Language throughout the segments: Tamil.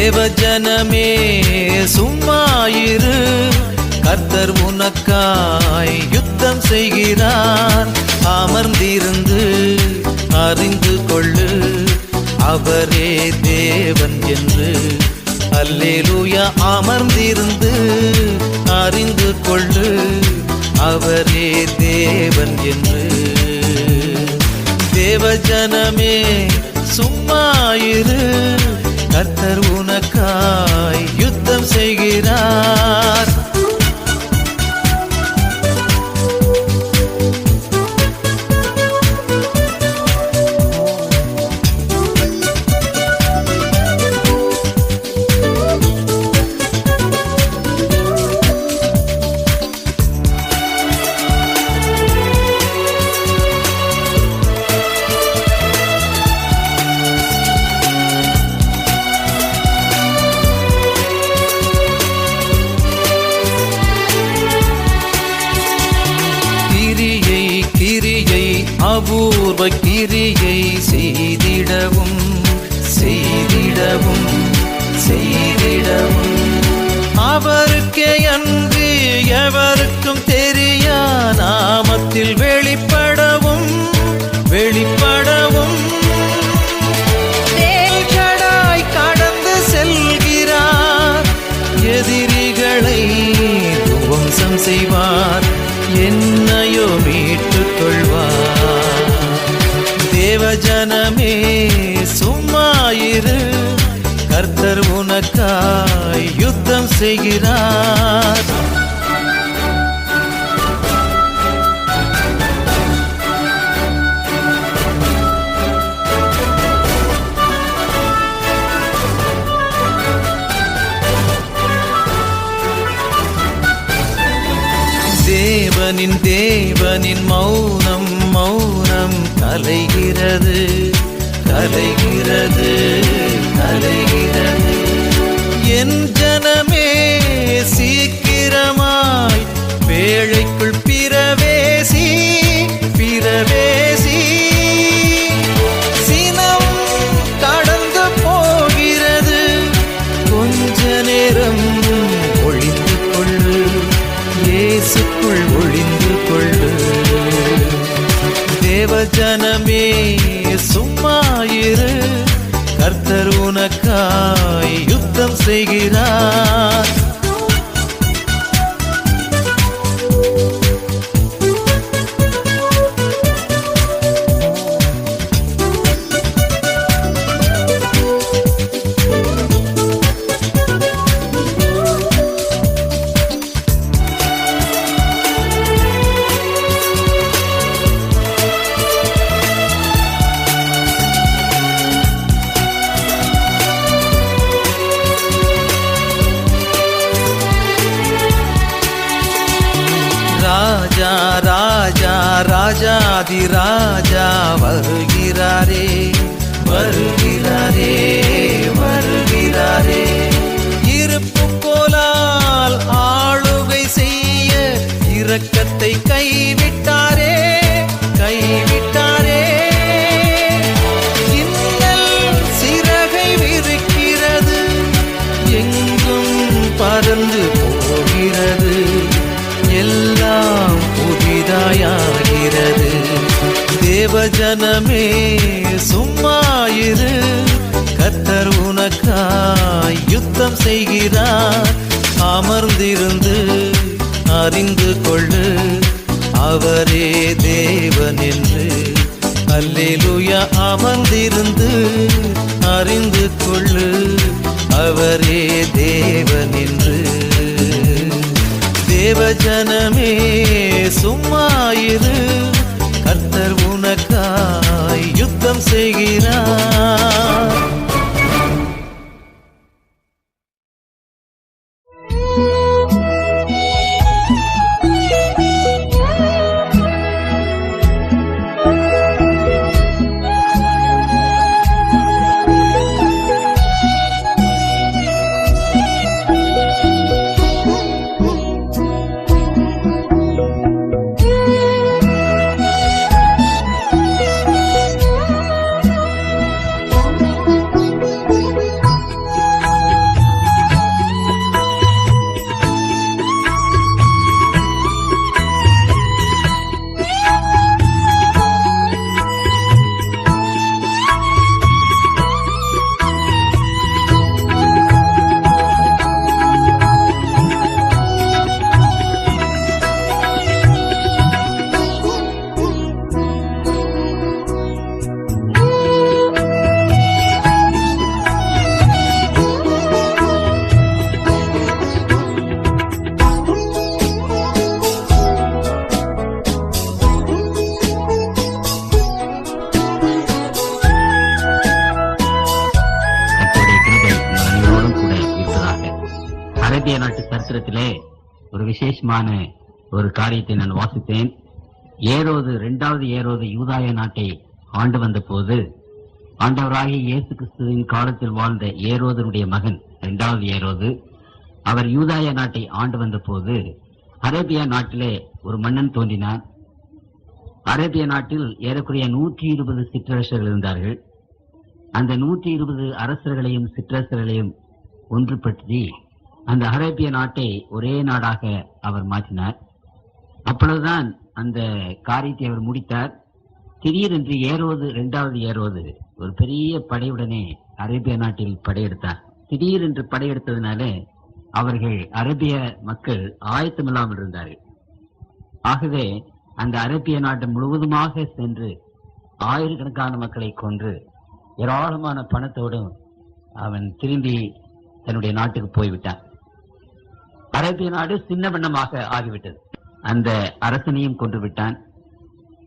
தேவஜனமே சும்மாயிரு, கர்த்தர் உனக்காய் யுத்தம் செய்கிறார். அமர்ந்திருந்து அறிந்து கொள்ளு, அவரே தேவன் என்று. அல்லேலூயா. அமர்ந்திருந்து அறிந்து கொள்ளு, அவரே தேவன் என்று. தேவஜனமே சும்மாயிரு, கர்த்தர் உனக்காய் யுத்தம் செய்கிறார். அபூர்வ கிரியை செய்திடவும் செய்திடவும் செய்திடவும், அவருக்கே அன்று எவருக்கும் தெரியா நாமத்தில் வெளிப்படவும் வெளிப்படவும். தேள்களாய் கடந்து செல்கிறார், எதிரிகளை துவம்சம் செய்வார், என்னையோ மீட்டுக் கொள்வார். தேவஜனமே சும்மாயிரு, கர்த்தர் உனக்காய் யுத்தம் செய்கிறார். தேவனின் மௌனம் மௌனம் கலைகிறது கலைகிறது கலைகிறது. என் ஜனமே சீக்கிரமாய் வேளைக்குள் பிறவேசி பிறவேசி. சினம் கடந்து போகிறது, கொஞ்ச நேரம் ஒளிந்து கொள்ளு, இயேசுக்குள் ஒளிந்து கொள்ளு. தேவஜனமே சும்மாயிரு, கர்த்தர் உனக்காய் யுத்தம் செய்கிறார். ராஜா ராஜா ராஜாதி ராஜா வருகிறாரே வருகிறாரே வருகிறாரே. இருப்பு கோலால் ஆளுகை செய்ய இரக்கத்தை கைவிட்டாரே கைவிட்டாரே. இன்னல் சிறகை விரிக்கிறது, எங்கும் பறந்து போகிறது, எல்லாம் புதிதாயாகிறது. தேவஜனமே சும்மாயிரு, கர்த்தர் உனக்காய் யுத்தம் செய்கிறார். அமர்ந்திருந்து அறிந்து கொள்ளு, அவரே தேவன் என்று. அல்லேலூயா. அமர்ந்திருந்து அறிந்து கொள்ளு, அவரே தேவன் என்று. தேவஜனமே சும்மாயிரு, கர்த்தர் உனக்காய் யுத்தம் செய்கிறார். சரித்திரத்திலே ஒரு விசேஷமான ஒரு காரியத்தை நான் வாசித்தேன். இரண்டாவது ஏரோது யூதாய நாட்டை ஆண்டு வந்த போது, ஆண்டவராகிய இயேசு கிறிஸ்துவின் காலத்தில் வாழ்ந்த ஏரோதனுடைய மகன் இரண்டாவது ஏரோது, அவர் யூதாய நாட்டை ஆண்டு வந்த போது அரேபியா நாட்டிலே ஒரு மன்னன் தோன்றினார். அரேபியா நாட்டில் ஏறக்குறைய 120 சிற்றரசர்கள் இருந்தார்கள். அந்த 120 அரசர்களையும் சிற்றரசர்களையும் ஒன்றுபடுத்தி அந்த அரேபிய நாட்டை ஒரே நாடாக அவர் மாற்றினார். அப்பொழுதுதான் அந்த காரியத்தை அவர் முடித்தார். திடீரென்று இரண்டாவது ஏரோது ஒரு பெரிய படையுடனே அரேபிய நாட்டில் படையெடுத்தார். திடீரென்று படையெடுத்ததினாலே அவர்கள் அரேபிய மக்கள் ஆயத்தமில்லாமல் இருந்தார்கள். ஆகவே அந்த அரேபிய நாட்டு முழுவதுமாக சென்று ஆயிரக்கணக்கான மக்களை கொன்று ஏராளமான பணத்தோடும் அவன் திரும்பி தன்னுடைய நாட்டுக்கு போய்விட்டான். அரேபிய நாடு சின்ன பின்னமாக ஆகிவிட்டது. அந்த அரசனையும் கொன்று விட்டான்.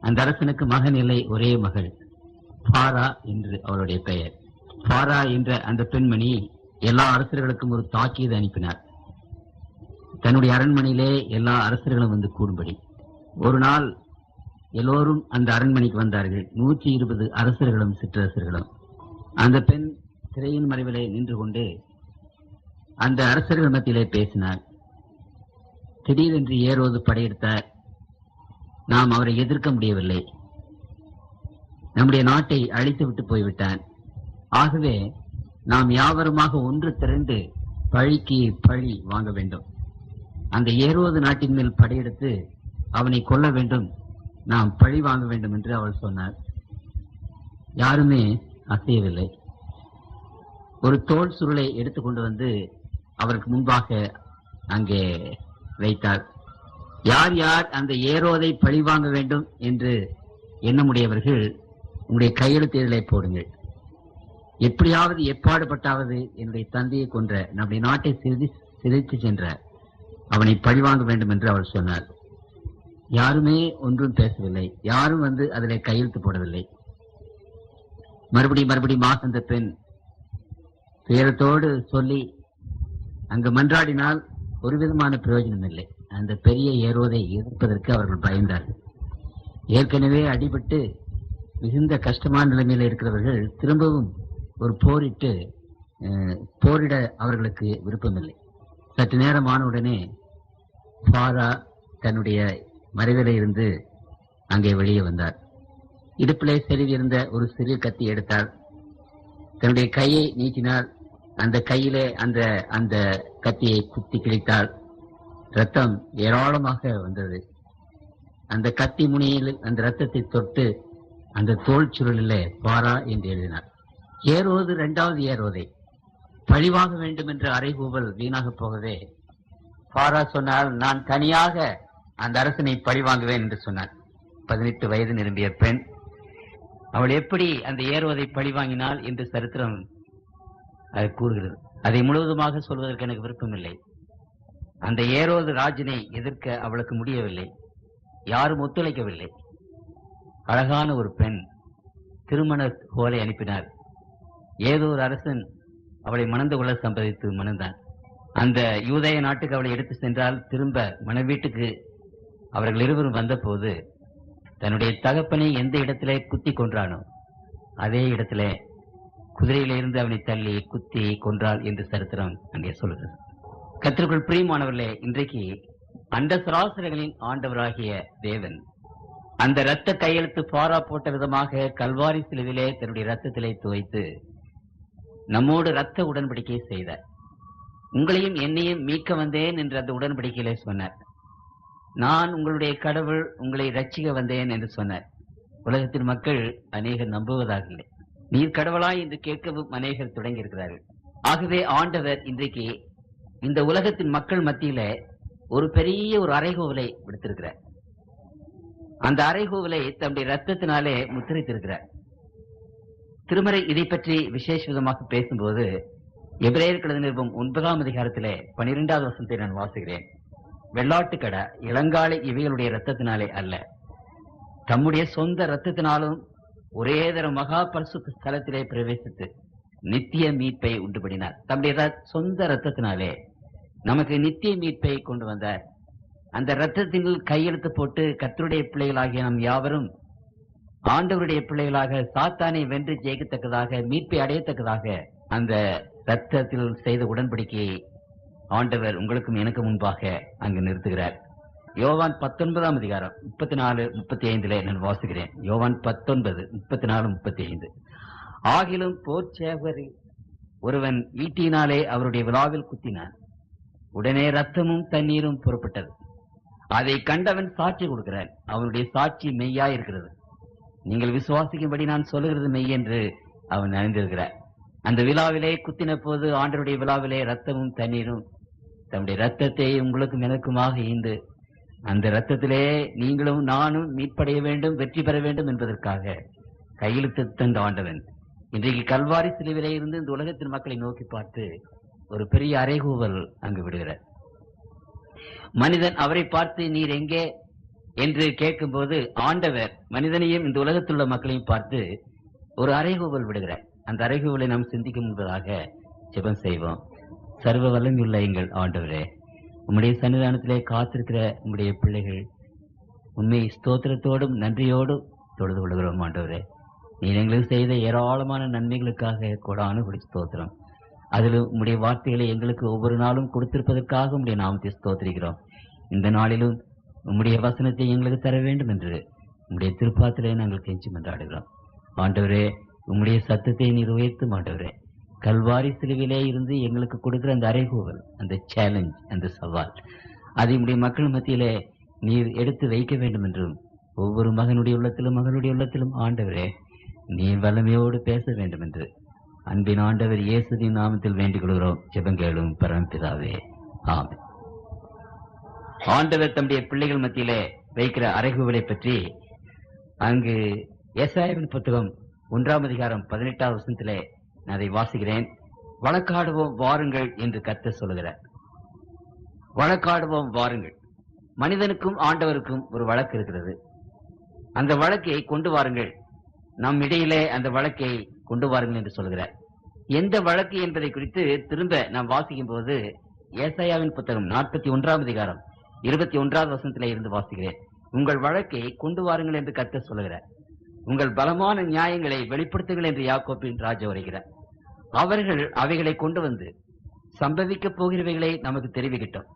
அந்த அரசனுக்கு மகன் இல்லை, ஒரே மகள் பாரா என்று அவருடைய பெயர். பாரா என்ற அந்த பெண்மணி எல்லா அரசர்களுக்கும் ஒரு தாக்கீது அனுப்பினார். தன்னுடைய அரண்மனையிலே எல்லா அரசர்களும் வந்து கூடும்படி. ஒரு நாள் எல்லோரும் அந்த அரண்மனைக்கு வந்தார்கள், 120 அரசர்களும் சிற்றரசர்களும். அந்த பெண் திரையின் மறைவிலே நின்று கொண்டு அந்த அரசர்கள் மத்தியிலே பேசினார். திடீரென்று ஏரோது படையெடுத்தார். நாம் அவரை எதிர்க்க முடியவில்லை. நம்முடைய நாட்டை அழித்து விட்டு போய்விட்டான். ஆகவே நாம் யாவருமாக ஒன்று திரண்டு பழிக்கு பழி வாங்க வேண்டும். அந்த ஏரோது நாட்டின் மேல் படையெடுத்து அவனை கொல்ல வேண்டும், நாம் பழி வாங்க வேண்டும் என்று அவள் சொன்னார். யாருமே அசையவில்லை. ஒரு தோல் சுருளை எடுத்துக்கொண்டு வந்து அவருக்கு முன்பாக அங்கே வைத்தார். யார் யார் அந்த ஏரோதை பழி வாங்க வேண்டும் என்று எண்ணமுடையவர்கள் உங்களுடைய கையெழுத்திலே போடுங்கள். எப்படியாவது எப்பாடுபட்டாவது என்னுடைய தந்தையை கொன்ற, நம்முடைய நாட்டை சிதைத்து சென்ற அவனை பழிவாங்க வேண்டும் என்று அவள் சொன்னார். யாருமே ஒன்றும் பேசவில்லை. யாரும் வந்து அதிலே கையெழுத்து போடவில்லை. மறுபடியும் அந்த பெண் துயரத்தோடு சொல்லி அங்கு மன்றாடினால் ஒரு விதமான பிரயோஜனம் இல்லை. அந்த பெரிய ஏரோதை எதிர்ப்பதற்கு அவர்கள் பயந்தார்கள். ஏற்கனவே அடிபட்டு மிகுந்த கஷ்டமான நிலைமையில் இருக்கிறவர்கள் திரும்பவும் ஒரு போரிட அவர்களுக்கு விருப்பமில்லை. சற்று நேரமான உடனே பாரா தன்னுடைய மறைவிலே இருந்து அங்கே வெளியே வந்தார். இடுப்பிலே செருவியிருந்த ஒரு சிறு கத்தி எடுத்தார். தன்னுடைய கையை நீட்டினார். அந்த கையிலே அந்த கத்தியை குத்தி கிழித்தால் ரத்தம் ஏராளமாக வந்தது. அந்த கத்தி முனையில் அந்த ரத்தத்தை தொட்டு அந்த தோல் சுருளிலே பாரா என்று எழுதினார். ஏரோது இரண்டாவது ஏரோதை பழிவாக வேண்டும் என்ற அறைகூவல் வீணாக போகவே பாரா சொன்னால், நான் தனியாக அந்த அரசனை பழிவாங்குவேன் என்று சொன்னார். 18 வயது நிரம்பிய பெண். அவள் எப்படி அந்த ஏரோதை பழிவாங்கினாள் என்று சரித்திரம் அது கூறுகிறது. அதை முழுவதுமாக சொல்வதற்கு எனக்கு விருப்பமில்லை. அந்த ஏரோது ராஜனை எதிர்க்க அவளுக்கு முடியவில்லை. யாரும் ஒத்துழைக்கவில்லை. அழகான ஒரு பெண் திருமண கோலை அனுப்பினார். ஏதோ ஒரு அரசன் அவளை மணந்து கொள்ள சம்பதித்து மணந்தான். அந்த யூதேய நாட்டுக்கு அவளை எடுத்து சென்றால் திரும்ப மன வீட்டுக்கு அவர்கள் இருவரும் வந்த போது தன்னுடைய தகப்பனை எந்த இடத்திலே குத்தி கொன்றானோ அதே இடத்திலே குதிரையிலிருந்து அவனை தள்ளி குத்தி கொன்றாள் என்று சரித்திரம் அங்கே சொல்கிறது. கர்த்தருக்குள் பிரியமானவர்களே, இன்றைக்கு அண்ட சராசரங்களின் ஆண்டவராகிய தேவன் அந்த இரத்த கையெழுத்து பாரா போட்ட விதமாக கல்வாரி சிலுவிலே தன்னுடைய ரத்தத்திலே துவைத்து நம்மோடு இரத்த உடன்படிக்கை செய்தார். உங்களையும் என்னையும் மீட்க வந்தேன் என்று அந்த உடன்படிக்கையிலே சொன்னார். நான் உங்களுடைய கடவுள், உங்களை ரட்சிக்க வந்தேன் என்று சொன்னார். உலகத்தின் மக்கள் அநேகர் நம்புவதாக இல்லை. நீர் கடவுளாய் என்று கேட்கவும் அநேகர் தொடங்கி இருக்கிறார்கள். ஆகவே ஆண்டவர் இன்றைக்கு இந்த உலகத்தின் மக்கள் மத்தியில ஒரு பெரிய ஒரு அறைகூவலை விடுத்திருக்கிறார். அந்த அறைகூவலை தன்னுடைய ரத்தத்தினாலே முத்திரித்திருக்கிறார். திருமறை இதை பற்றி விசேஷ விதமாக பேசும்போது எபிரேயர் கழுத நிருபம் 9ஆம் அதிகாரத்திலே 12வது வசனத்தை நான் வாசிக்கிறேன். வெள்ளாட்டுக்கடா இளங்காலை இவைகளுடைய ரத்தத்தினாலே அல்ல, தம்முடைய சொந்த ரத்தத்தினாலும் ஒரே தர மகா பரிசுத்த ஸ்தலத்திலே பிரவேசித்து நித்திய மீட்பை உண்டுபடினார். தம்முடைய சொந்த ரத்தத்தினாலே நமக்கு நித்திய மீட்பை கொண்டு வந்தார். அந்த இரத்தத்தில் கையெழுத்து போட்டு கர்த்தருடைய பிள்ளைகளாகிய நம் யாவரும் ஆண்டவருடைய பிள்ளைகளாக சாத்தானை வென்று ஜெயிக்கத்தக்கதாக மீட்பை அடையத்தக்கதாக அந்த இரத்தத்தில் செய்த உடன்படிக்கையை ஆண்டவர் உங்களுக்கும் எனக்கு முன்பாக அங்கு நிறுத்துகிறார். யோவான் 19 அதிகாரம் 34-35 நான் வாசிக்கிறேன். யோவான் 19:34-35. ஆகிலும் போர்ச்சேவரில் ஒருவன் ஈட்டினாலே அவருடைய விலாவில் குத்தினான். உடனே ரத்தமும் தண்ணீரும் புறப்பட்டது. அதை கண்டவன் சாட்சி கொடுக்கிறான். அவனுடைய சாட்சி மெய்யா இருக்கிறது. நீங்கள் விசுவாசிக்கும்படி நான் சொல்லுகிறது மெய் என்று அவன் அறிந்திருக்கிறார். அந்த விழாவிலே குத்தின போது ஆண்டவருடைய விழாவிலே ரத்தமும் தண்ணீரும் தம்முடைய ரத்தத்தை உங்களுக்கும் எனக்குமாக ஈந்து அந்த ரத்தத்திலே நீங்களும் நானும் மீட்படைய வேண்டும், வெற்றி பெற வேண்டும் என்பதற்காக கையெழுத்து தந்த ஆண்டவன் இன்றைக்கு கல்வாரி சிலுவிலே இருந்து இந்த உலகத்தின் மக்களை நோக்கி பார்த்து ஒரு பெரிய அறைகூவல் அங்கு விடுகிறார். மனிதன் அவரை பார்த்து நீர் எங்கே என்று கேட்கும்போது ஆண்டவர் மனிதனையும் இந்த உலகத்தில் உள்ள மக்களையும் பார்த்து ஒரு அறைகூவல் விடுகிறார். அந்த அறைகூவலை நாம் சிந்திக்கும் என்பதாக ஜெபம் செய்வோம். சர்வ வல்லமையுள்ள எங்கள் ஆண்டவரே, உம்முடைய சன்னிதானத்திலே காத்திருக்கிற உம்முடைய பிள்ளைகள் உண்மை ஸ்தோத்திரத்தோடும் நன்றியோடும் தொழுது கொள்கிறோம். ஆண்டவரே, நீர் எங்களுக்கு செய்த ஏராளமான நன்மைகளுக்காக கொடானு கொடி ஸ்தோத்திரம். அதிலும் உம்முடைய வார்த்தைகளை எங்களுக்கு ஒவ்வொரு நாளும் கொடுத்திருப்பதற்காக உம்முடைய நாமத்தை ஸ்தோத்திரிக்கிறோம். இந்த நாளிலும் உம்முடைய வசனத்தை எங்களுக்கு தர வேண்டும் என்று உம்முடைய திருப்பாத்திலே நாங்கள் கெஞ்சி மன்றாடுகிறோம். ஆண்டவரே, உம்முடைய சத்தத்தை நீர் உயர்த்தும். ஆண்டவரே, கல்வாரி சிலுவிலே இருந்து எங்களுக்கு கொடுக்கிற அந்த அறைகூவல், அந்த சேலஞ்ச், அந்த சவால், அதை உடைய மக்கள் மத்தியிலே நீர் எடுத்து வைக்க வேண்டும் என்றும் ஒவ்வொரு மகனுடைய உள்ளத்திலும் ஆண்டவரே நீர் வல்லமையோடு பேச வேண்டும் என்று அன்பின் ஆண்டவர் இயேசுவின் நாமத்தில் வேண்டிக் கொள்கிறோம். ஜெபங்கேளும் பரமபிதாவே, ஆமென். ஆண்டவர் தம்முடைய பிள்ளைகள் மத்தியிலே வைக்கிற அறைகூவலை பற்றி அங்கு ஏசாயாவின் புத்தகம் 1 அதிகாரம் 18 வசனத்திலே நான் அதை வாசிக்கிறேன். வழக்காடுவோம் வாருங்கள் என்று கர்த்தர் சொல்லுகிறார். வழக்காடுவோம் வாருங்கள். மனிதனுக்கும் ஆண்டவருக்கும் ஒரு வழக்கு இருக்கிறது. அந்த வழக்கை கொண்டு வாருங்கள், நம் இடையிலே அந்த வழக்கை கொண்டு வாருங்கள் என்று சொல்கிறார். எந்த வழக்கு என்பதை குறித்து திரும்ப நாம் வாசிக்கும் போது ஏசாயாவின் புத்தகம் 41 அதிகாரம் 21 வசனத்திலே இருந்து வாசிக்கிறேன். உங்கள் வழக்கை கொண்டு வாருங்கள் என்று கர்த்தர் சொல்லுகிறார். உங்கள் பலமான நியாயங்களை வெளிப்படுத்துங்கள் என்று யாக்கோபின் ராஜா வருகிறார். அவர்கள் அவைகளை கொண்டு வந்து சம்பவிக்கப் போகிறவைகளை நமக்கு தெரிவிக்கட்டும்.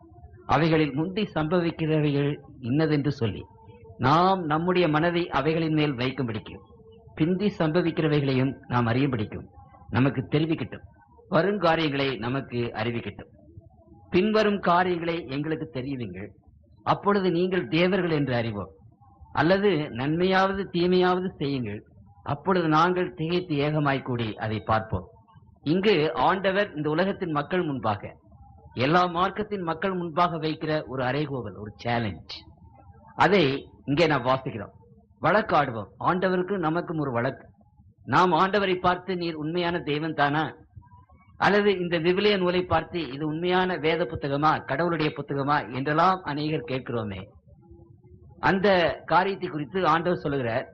அவைகளில் முந்தி சம்பவிக்கிறவைகள் இன்னதென்று சொல்லி நாம் நம்முடைய மனதை அவைகளின் மேல் வைக்கும்படிக்கும் பிந்தி சம்பவிக்கிறவைகளையும் நாம் அறியும்படிக்கும் நமக்கு தெரிவிக்கட்டும். வருங்காரியங்களை நமக்கு அறிவிக்கட்டும். பின்வரும் காரியங்களை எங்களுக்கு தெரிவிங்கள். அப்பொழுது நீங்கள் தேவர்கள் என்று அறிவோம். அல்லது நன்மையாவது தீமையாவது செய்யுங்கள், அப்பொழுது நாங்கள் திகைத்து ஏகமாய் கூடி அதை பார்ப்போம். இங்கு ஆண்டவர் இந்த உலகத்தின் மக்கள் முன்பாக, எல்லா மார்க்கத்தின் மக்கள் முன்பாக வைக்கிற ஒரு அறைகூவல், ஒரு சேலஞ்ச், அதை இங்கே நாம் வாசிக்கிறோம். வழக்காடுவோம். ஆண்டவருக்கு நமக்கும் ஒரு வழக்கு. நாம் ஆண்டவரை பார்த்து நீர் உண்மையான தெய்வம் தானா, அல்லது இந்த விவிலிய நூலை பார்த்து இது உண்மையான வேத புத்தகமா, கடவுளுடைய புத்தகமா என்றெல்லாம் அநேகர் கேட்கிறோமே. அந்த காரியத்தை குறித்து ஆண்டவர் சொல்லுகிறார்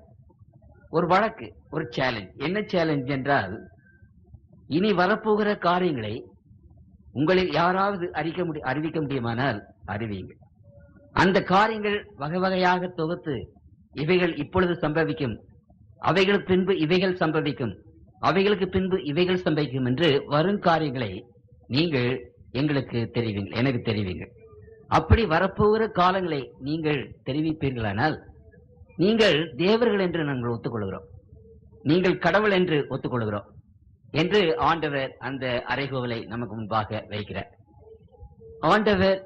ஒரு வழக்கு, ஒரு சேலஞ்ச். என்ன சேலஞ்ச் என்றால், இனி வரப்போகிற காரியங்களை உங்களில் யாராவது அறிவிக்க முடியுமானால் அறிவியுங்கள். அந்த காரியங்கள் வகை வகையாக தொகுத்து இவைகள் இப்பொழுது சம்பவிக்கும், அவைகளுக்கு பின்பு இவைகள் சம்பவிக்கும், அவைகளுக்கு பின்பு இவைகள் சம்பவிக்கும் என்று வரும் காரியங்களை நீங்கள் எங்களுக்கு தெரிவிங்கள், எனக்கு தெரிவிங்கள். அப்படி வரப்போகிற காலங்களை நீங்கள் தெரிவிப்பீர்களானால் நீங்கள் தேவர்கள் என்று நாங்கள் ஒத்துக்கொள்கிறோம், நீங்கள் கடவுள் என்று ஒத்துக்கொள்கிறோம் என்று ஆண்டவர் அந்த அறைகூவலை நமக்கு முன்பாக வைக்கிறார். ஆண்டவர்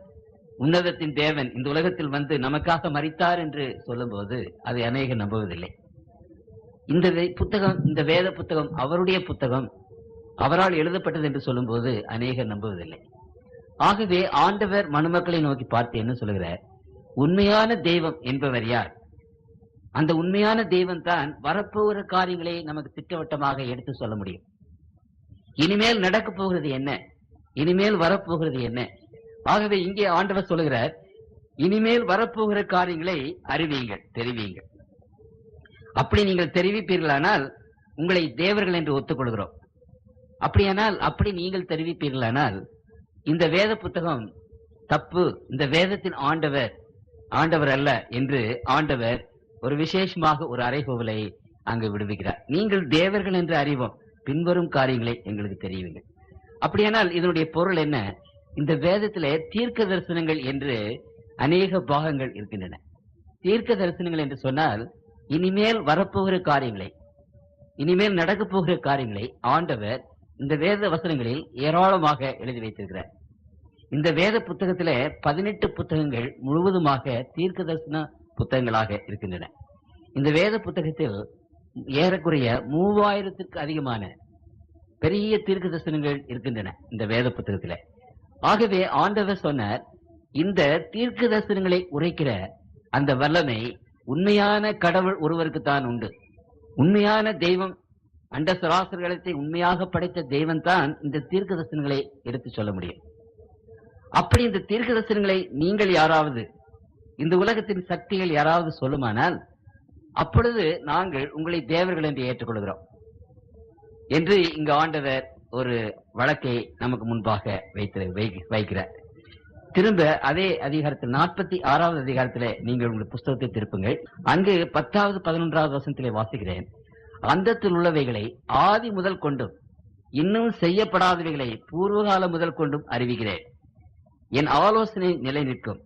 உன்னதத்தின் தேவன் இந்த உலகத்தில் வந்து நமக்காக மரித்தார் என்று சொல்லும் போது அதை அநேகர் நம்புவதில்லை. இந்த புத்தகம், இந்த வேத புத்தகம் அவருடைய புத்தகம், அவரால் எழுதப்பட்டது என்று சொல்லும் போது அநேகர் நம்புவதில்லை. ஆகவே ஆண்டவர் மனுமக்களை நோக்கி பார்த்து என்ன சொல்கிறார்? உண்மையான தெய்வம் என்பவர் யார்? அந்த உண்மையான தெய்வம் தான் வரப்போகிற காரியங்களை நமக்கு திட்டவட்டமாக எடுத்து சொல்ல முடியும். இனிமேல் நடக்க போகிறது என்ன, இனிமேல் வரப்போகிறது என்ன. ஆகவே இங்கே ஆண்டவர் சொல்லுகிறார், இனிமேல் வரப்போகிற காரியங்களை அறிவியுங்கள், தெரிவியுங்கள். அப்படி நீங்கள் தெரிவிப்பீர்களானால் உங்களை தேவர்கள் என்று ஒத்துக்கொள்கிறோம். அப்படியானால் அப்படி நீங்கள் தெரிவிப்பீர்களானால் இந்த வேத புத்தகம் தப்பு, இந்த வேதத்தின் ஆண்டவர் அல்ல என்று ஆண்டவர் ஒரு விசேஷமாக ஒரு அறைகூவலை அங்கு விடுவிக்கிறார். நீங்கள் தேவர்கள் என்று அறிவோம், பின்வரும் காரியங்களை எங்களுக்கு தெரியுங்கள். அப்படியானால் இதனுடைய பொருள் என்ன? இந்த வேதத்திலே தீர்க்க தரிசனங்கள் என்று அநேக பாகங்கள் இருக்கின்றன. தீர்க்க தரிசனங்கள் என்று சொன்னால் இனிமேல் வரப்போகிற காரியங்களை, இனிமேல் நடக்க போகிற காரியங்களை ஆண்டவர் இந்த வேத வசனங்களில் ஏராளமாக எழுதி வைத்திருக்கிறார். இந்த வேத புத்தகத்திலே 18 புத்தகங்கள் முழுவதுமாக தீர்க்க தரிசன புத்தகங்களாக இருக்கின்றன. இந்த வேத புத்தகத்தில் ஏறக்குறைய 3000த்திற்கு அதிகமான பெரிய தீர்க்க தரிசனங்கள் இருக்கின்றன இந்த வேத புத்தகத்திலே. ஆகவே ஆண்டவர் சொன்னார், இந்த தீர்க்க தரிசனங்களை உரைக்கிற அந்த வல்லமை உண்மையான கடவுள் ஒருவருக்கு தான் உண்டு. உண்மையான தெய்வம், அண்ட சராசரத்தை உண்மையாக படைத்த தெய்வம் தான் இந்த தீர்க்க தரிசனங்களை எடுத்து சொல்ல முடியும். அப்படி இந்த தீர்க்க தரிசனங்களை நீங்கள் யாராவது, இந்த உலகத்தின் சக்திகள் யாராவது சொல்லுமானால், அப்பொழுது நாங்கள் உங்களை தேவர்கள் என்று ஏற்றுக்கொள்கிறோம் என்று இங்கு ஆண்டவர் ஒரு வழக்கை நமக்கு முன்பாக வைக்கிறார். திரும்ப அதே அதிகாரத்தில் 46வது அதிகாரத்திலே நீங்கள் உங்கள் புஸ்தகத்தை திருப்புங்கள். அங்கு 10வது 11வது வசனத்திலே வாசிக்கிறேன். அந்தத்தில் உள்ளவைகளை ஆதி முதல் கொண்டும் இன்னும் செய்யப்படாதவைகளை பூர்வகாலம் முதல் கொண்டும் அறிவிக்கிறேன். என் ஆலோசனை நிலை நிற்கும்,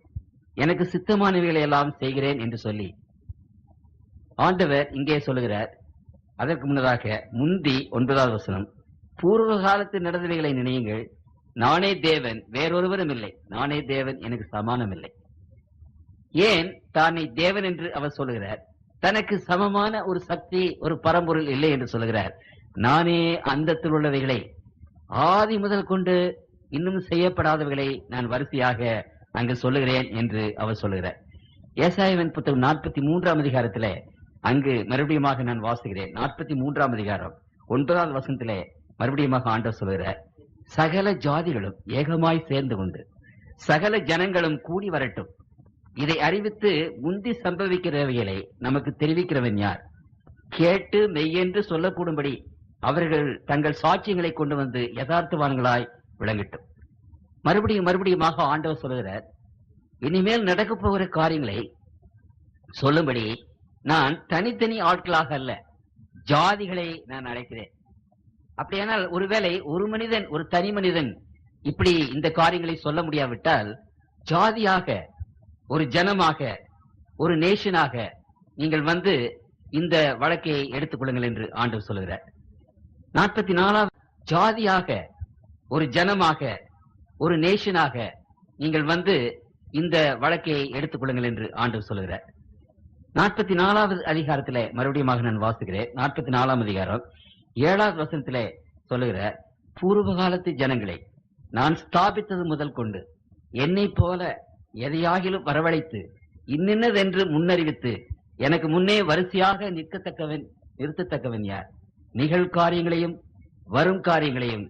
எனக்கு சித்தமானவைகளை எல்லாம் செய்கிறேன் என்று சொல்லி ஆண்டவர் இங்கே சொல்லுகிறார். அதற்கு முன்னதாக முந்தி 9வது வசனம், பூர்வ காலத்தில் நடந்தவைகளை நினையுங்கள், நானே தேவன், வேறொருவரும் இல்லை, நானே தேவன், எனக்கு சமானம் இல்லை. ஏன் தானே தேவன் என்று அவர் சொல்லுகிறார்? தனக்கு சமமான ஒரு சக்தி, ஒரு பரம்பொருள் இல்லை என்று சொல்லுகிறார். நானே அந்தத்தில் உள்ளவைகளை ஆதி முதல் கொண்டு இன்னும் செய்யப்படாதவைகளை நான் வரிசையாக அங்கு சொல்லுகிறேன் என்று அவர் சொல்லுகிறார். ஏசாயாவின் புத்தகம் 43ஆம் அதிகாரத்திலே அங்கு மறுபடியுமாக நான் வாசிக்கிறேன். 43ஆம் அதிகாரம் 9வது வசனத்திலே மறுபடியுமாக ஆண்டவர் சொல்லுகிறார், சகல ஜாதிகளும் ஏகமாய் சேர்ந்து கொண்டு சகல ஜனங்களும் கூடி வரட்டும், இதை அறிவித்து முந்தி சம்பவிக்கிறவைகளை நமக்கு தெரிவிக்கிறவன் யார்? கேட்டு மெய்யென்று சொல்லக்கூடும்படி அவர்கள் தங்கள் சாட்சியங்களை கொண்டு வந்து யதார்த்தவான்களாய் விளங்கட்டும். மறுபடியுமாக ஆண்டவர் சொல்லுகிறார், இனிமேல் நடக்க போகிற காரியங்களை சொல்லும்படி நான் தனித்தனி ஆட்களாக அல்ல, ஜாதிகளை நான் அழைக்கிறேன். அப்படியானால் ஒருவேளை ஒரு மனிதன், ஒரு தனி மனிதன் இப்படி இந்த காரியங்களை சொல்ல முடியாவிட்டால், ஜாதியாக, ஒரு ஜனமாக, ஒரு நேஷனாக நீங்கள் வந்து இந்த வழக்கை எடுத்துக் கொள்ளுங்கள் என்று ஆண்டவர் சொல்லுகிறார். 44வது ஜாதியாக, ஒரு ஜனமாக, ஒரு நேஷனாக நீங்கள் வந்து இந்த வழக்கை எடுத்துக் கொள்ளுங்கள் என்று ஆண்டவர் சொல்லுகிறார். 44வது அதிகாரத்திலே மறுபடியும் நான் வாசிக்கிறேன். 44ஆம் அதிகாரம் 7வது வசனத்திலே சொல்லுகிறார், பூர்வ காலத்து ஜனங்களை நான் ஸ்தாபித்தது முதல் கொண்டு என்னை போல எதையாகிலும் வரவழைத்து இன்னென்னதென்று முன்னறிவித்து எனக்கு முன்னே வரிசையாக நிறுத்தத்தக்கவன் யார்? நிகழ்காரியங்களையும் வரும் காரியங்களையும்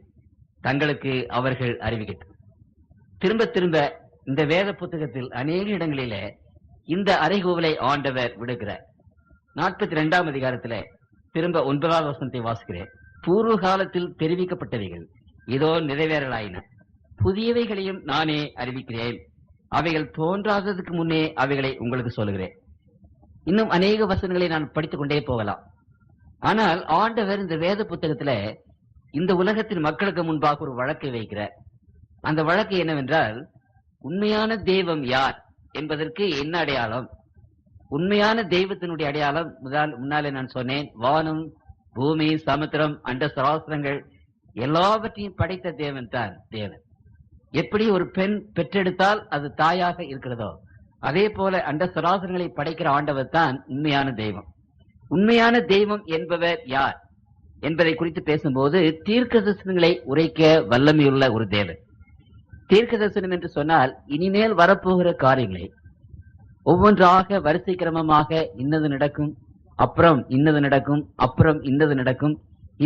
தங்களுக்கு அவர்கள் அறிவிக்கட்டும். திரும்ப திரும்ப இந்த வேத புத்தகத்தில் அநேக இடங்களிலே இந்த அறைகூவலை ஆண்டவர் விடுகிறார். 42ஆம் அதிகாரத்திலே திரும்ப 9வது வசனத்தை வாசிக்கிறேன். பூர்வ காலத்தில் தெரிவிக்கப்பட்டவைகள் இதோ நிறைவேறலாயின, புதியவைகளையும் நானே அறிவிக்கிறேன், அவைகள் தோன்றாததுக்கு முன்னே அவைகளை உங்களுக்கு சொல்லுகிறேன். இன்னும் அநேக வசனங்களை நான் படித்துக் கொண்டே போகலாம். ஆனால் ஆண்டவர் இந்த வேத புத்தகத்துல இந்த உலகத்தின் மக்களுக்கு முன்பாக ஒரு வழக்கை வைக்கிறார். அந்த வழக்கு என்னவென்றால், உண்மையான தெய்வம் யார் என்பதற்கு என்ன அடையாளம்? உண்மையான தெய்வத்தினுடைய அடையாளம் முன்னாலே நான் சொன்னேன், வானம், பூமி, சமுத்திரம், அண்ட சராசரங்கள் எல்லாவற்றையும் படைத்த தேவன் தான் தேவன். எப்படி ஒரு பெண் பெற்றெடுத்தால் அது தாயாக இருக்கிறதோ, அதே போல அண்ட சராசரங்களை படைக்கிற ஆண்டவர் தான் உண்மையான தெய்வம். உண்மையான தெய்வம் என்பவர் யார் என்பதை குறித்து பேசும்போது, தீர்க்க தரிசனங்களை உரைக்க வல்லமையுள்ள ஒரு தேவன். தீர்க்க தரிசனம் என்று சொன்னால் இனிமேல் வரப்போகிற காரியங்களை ஒவ்வொன்றாக வரிசை கிரமமாக இன்னது நடக்கும், அப்புறம் இன்னது நடக்கும், அப்புறம் இன்னது நடக்கும்,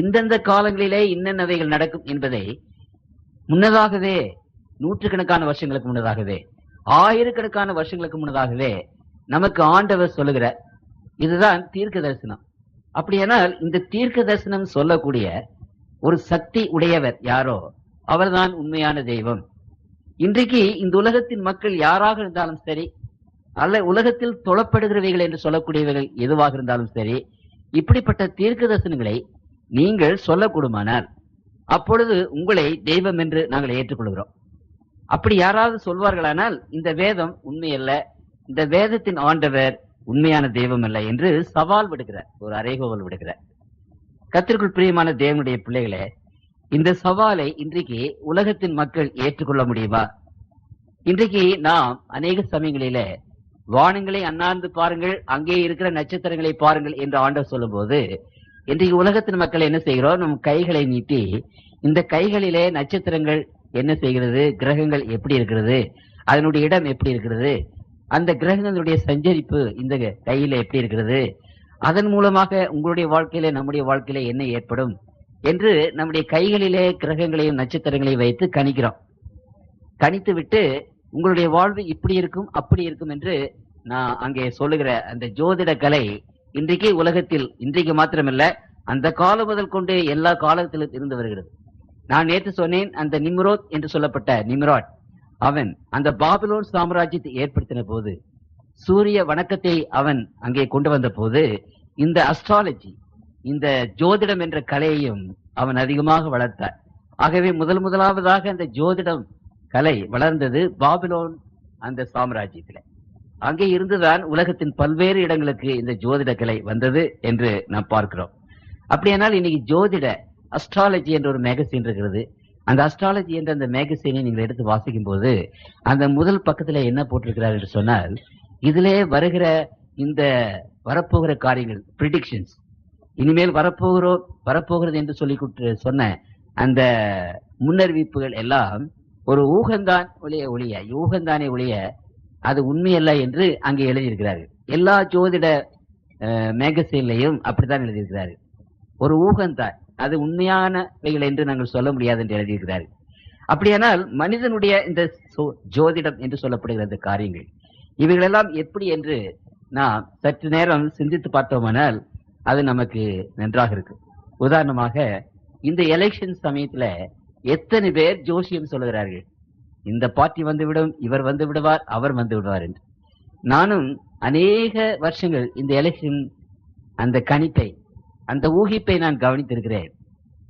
இந்தந்த காலங்களிலே இன்னென்னவைகள் நடக்கும் என்பதை முன்னதாகவே, நூற்றுக்கணக்கான வருஷங்களுக்கு முன்னதாகவே, ஆயிரக்கணக்கான வருஷங்களுக்கு முன்னதாகவே நமக்கு ஆண்டவர் சொல்லுகிறார். இதுதான் தீர்க்க தரிசனம். அப்படியானால் இந்த தீர்க்க தரிசனம் சொல்லக்கூடிய ஒரு சக்தி உடையவர் யாரோ அவர்தான் உண்மையான தெய்வம். இன்றைக்கு இந்த உலகத்தின் மக்கள் யாராக இருந்தாலும் சரி, அல்ல உலகத்தில் தொழப்படுகிறவைகள் என்று சொல்லக்கூடியவைகள் எதுவாக இருந்தாலும் சரி, இப்படிப்பட்ட தீர்க்க தரிசனங்களை நீங்கள் சொல்லக்கூடுமானால் அப்பொழுது உங்களை தெய்வம் என்று நாங்கள் ஏற்றுக்கொள்கிறோம். அப்படி யாராவது சொல்வார்களானால் இந்த வேதம் உண்மையல்ல, இந்த வேதத்தின் ஆண்டவர் உண்மையான தெய்வம் அல்ல என்று சவால் விடுகிறார், ஒரு அறைகோவல் விடுகிறார். கர்த்தருக்குள் பிரியமான தேவனுடைய பிள்ளைகளே, இந்த சவாலை இன்றைக்கு உலகத்தின் மக்கள் ஏற்றுக்கொள்ள முடியுமா? இன்றைக்கு நாம் அநேக சமயங்களில வானங்களை அண்ணாந்து பாருங்கள், அங்கே இருக்கிற நட்சத்திரங்களை பாருங்கள் என்று ஆண்டவர் சொல்லும் போது, இன்றைக்கு உலகத்தின் மக்கள் என்ன செய்கிறோம்? நம் கைகளை நீட்டி இந்த கைகளிலே நட்சத்திரங்கள் என்ன செய்கிறது, கிரகங்கள் எப்படி இருக்கிறது, அதனுடைய இடம் எப்படி இருக்கிறது, அந்த கிரகங்களுடைய சஞ்சரிப்பு இந்த கையில எப்படி இருக்கிறது, அதன் மூலமாக உங்களுடைய வாழ்க்கையில நம்முடைய வாழ்க்கையில என்ன ஏற்படும் என்று நம்முடைய கைகளிலே கிரகங்களையும் நட்சத்திரங்களையும் வைத்து கணிக்கிறோம். கணித்து விட்டு உங்களுடைய வாழ்வு இப்படி இருக்கும் அப்படி இருக்கும் என்று நான் அங்கே சொல்லுகிற அந்த ஜோதிட கலை இன்றைக்கு உலகத்தில், இன்றைக்கு மாத்திரமல்ல, அந்த காலம் முதல் கொண்டு எல்லா காலத்திலும் இருந்து வருகிறது. நான் நேற்று சொன்னேன், அந்த நிம்ரோத் என்று சொல்லப்பட்ட நிம்ராட், அவன் அந்த பாபிலோன் சாம்ராஜ்யத்தை ஏற்படுத்தின போது, சூரிய வணக்கத்தை அவன் அங்கே கொண்டு வந்த போது, இந்த அஸ்ட்ராலஜி, இந்த ஜோதிடம் என்ற கலையையும் அவன் அதிகமாக வளர்த்தார். ஆகவே முதலாவதாக அந்த ஜோதிடம் கலை வளர்ந்தது பாபிலோன் அந்த சாம்ராஜ்யத்தில். அங்கே இருந்துதான் உலகத்தின் பல்வேறு இடங்களுக்கு இந்த ஜோதிட கலை வந்தது என்று நாம் பார்க்கிறோம். அப்படியானால் இன்னைக்கு ஜோதிட அஸ்ட்ராலஜி என்ற ஒரு மேகசின் இருக்கிறது. அந்த அஸ்ட்ராலஜி என்ற அந்த மேகசினை நீங்கள் எடுத்து வாசிக்கும் போது அந்த முதல் பக்கத்துல என்ன போட்டிருக்கிறார் என்று சொன்னால், இதிலே வருகிற இந்த வரப்போகிற காரியங்கள், ப்ரிடிக்ஷன்ஸ், இனிமேல் வரப்போகிறது என்று சொல்லி சொன்ன அந்த முன்னறிவிப்புகள் எல்லாம் ஒரு ஊகந்தானே ஒழிய அது உண்மையல்ல என்று அங்கே எழுதியிருக்கிறார்கள். எல்லா ஜோதிட மேகசின்லையும் அப்படித்தான் எழுதியிருக்கிறார்கள். ஒரு ஊகந்தான், அது உண்மையானவைகள் என்று நாங்கள் சொல்ல முடியாது என்று எழுதியிருக்கிறார்கள். அப்படியானால் மனிதனுடைய இந்த ஜோதிடம் என்று சொல்லப்படுகிற அந்த காரியங்கள், இவைகளெல்லாம் எப்படி என்று நாம் சற்று நேரம் சிந்தித்து பார்த்தோமானால் அது நமக்கு நன்றாக இருக்கு. உதாரணமாக, இந்த எலெக்ஷன் சமயத்துல எத்தனை பேர் ஜோசியம் சொல்லுகிறார்கள், இந்த பார்ட்டி வந்துவிடும், இவர் வந்து விடுவார், அவர் வந்து விடுவார் என்று. நானும் அநேக வருஷங்கள் இந்த எலெக்ஷன் அந்த கணிப்பை, அந்த ஊகிப்பை நான் கவனித்திருக்கிறேன்.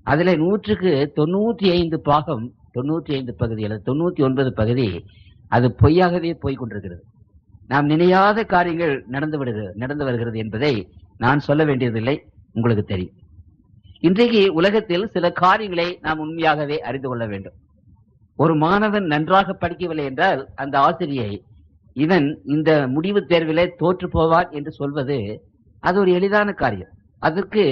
அதுல 100க்கு 95 பாகம், 95 பகுதி அல்லது 99 பகுதி அது பொய்யாகவே போய்கொண்டிருக்கிறது. நாம் நினையாத காரியங்கள் நடந்து வருகிறது என்பதை நான் சொல்ல வேண்டியதில்லை, உங்களுக்கு தெரியும். இன்றைக்கு உலகத்தில் சில காரியங்களை நாம் உண்மையாகவே அறிந்து கொள்ள வேண்டும். ஒரு மாணவன் நன்றாக படிக்கவில்லை என்றால் அந்த ஆசிரியை இவன் இந்த முடிவு தேர்விலே தோற்று போவான் என்று சொல்வது அது ஒரு எளிதான காரியம். அதற்கு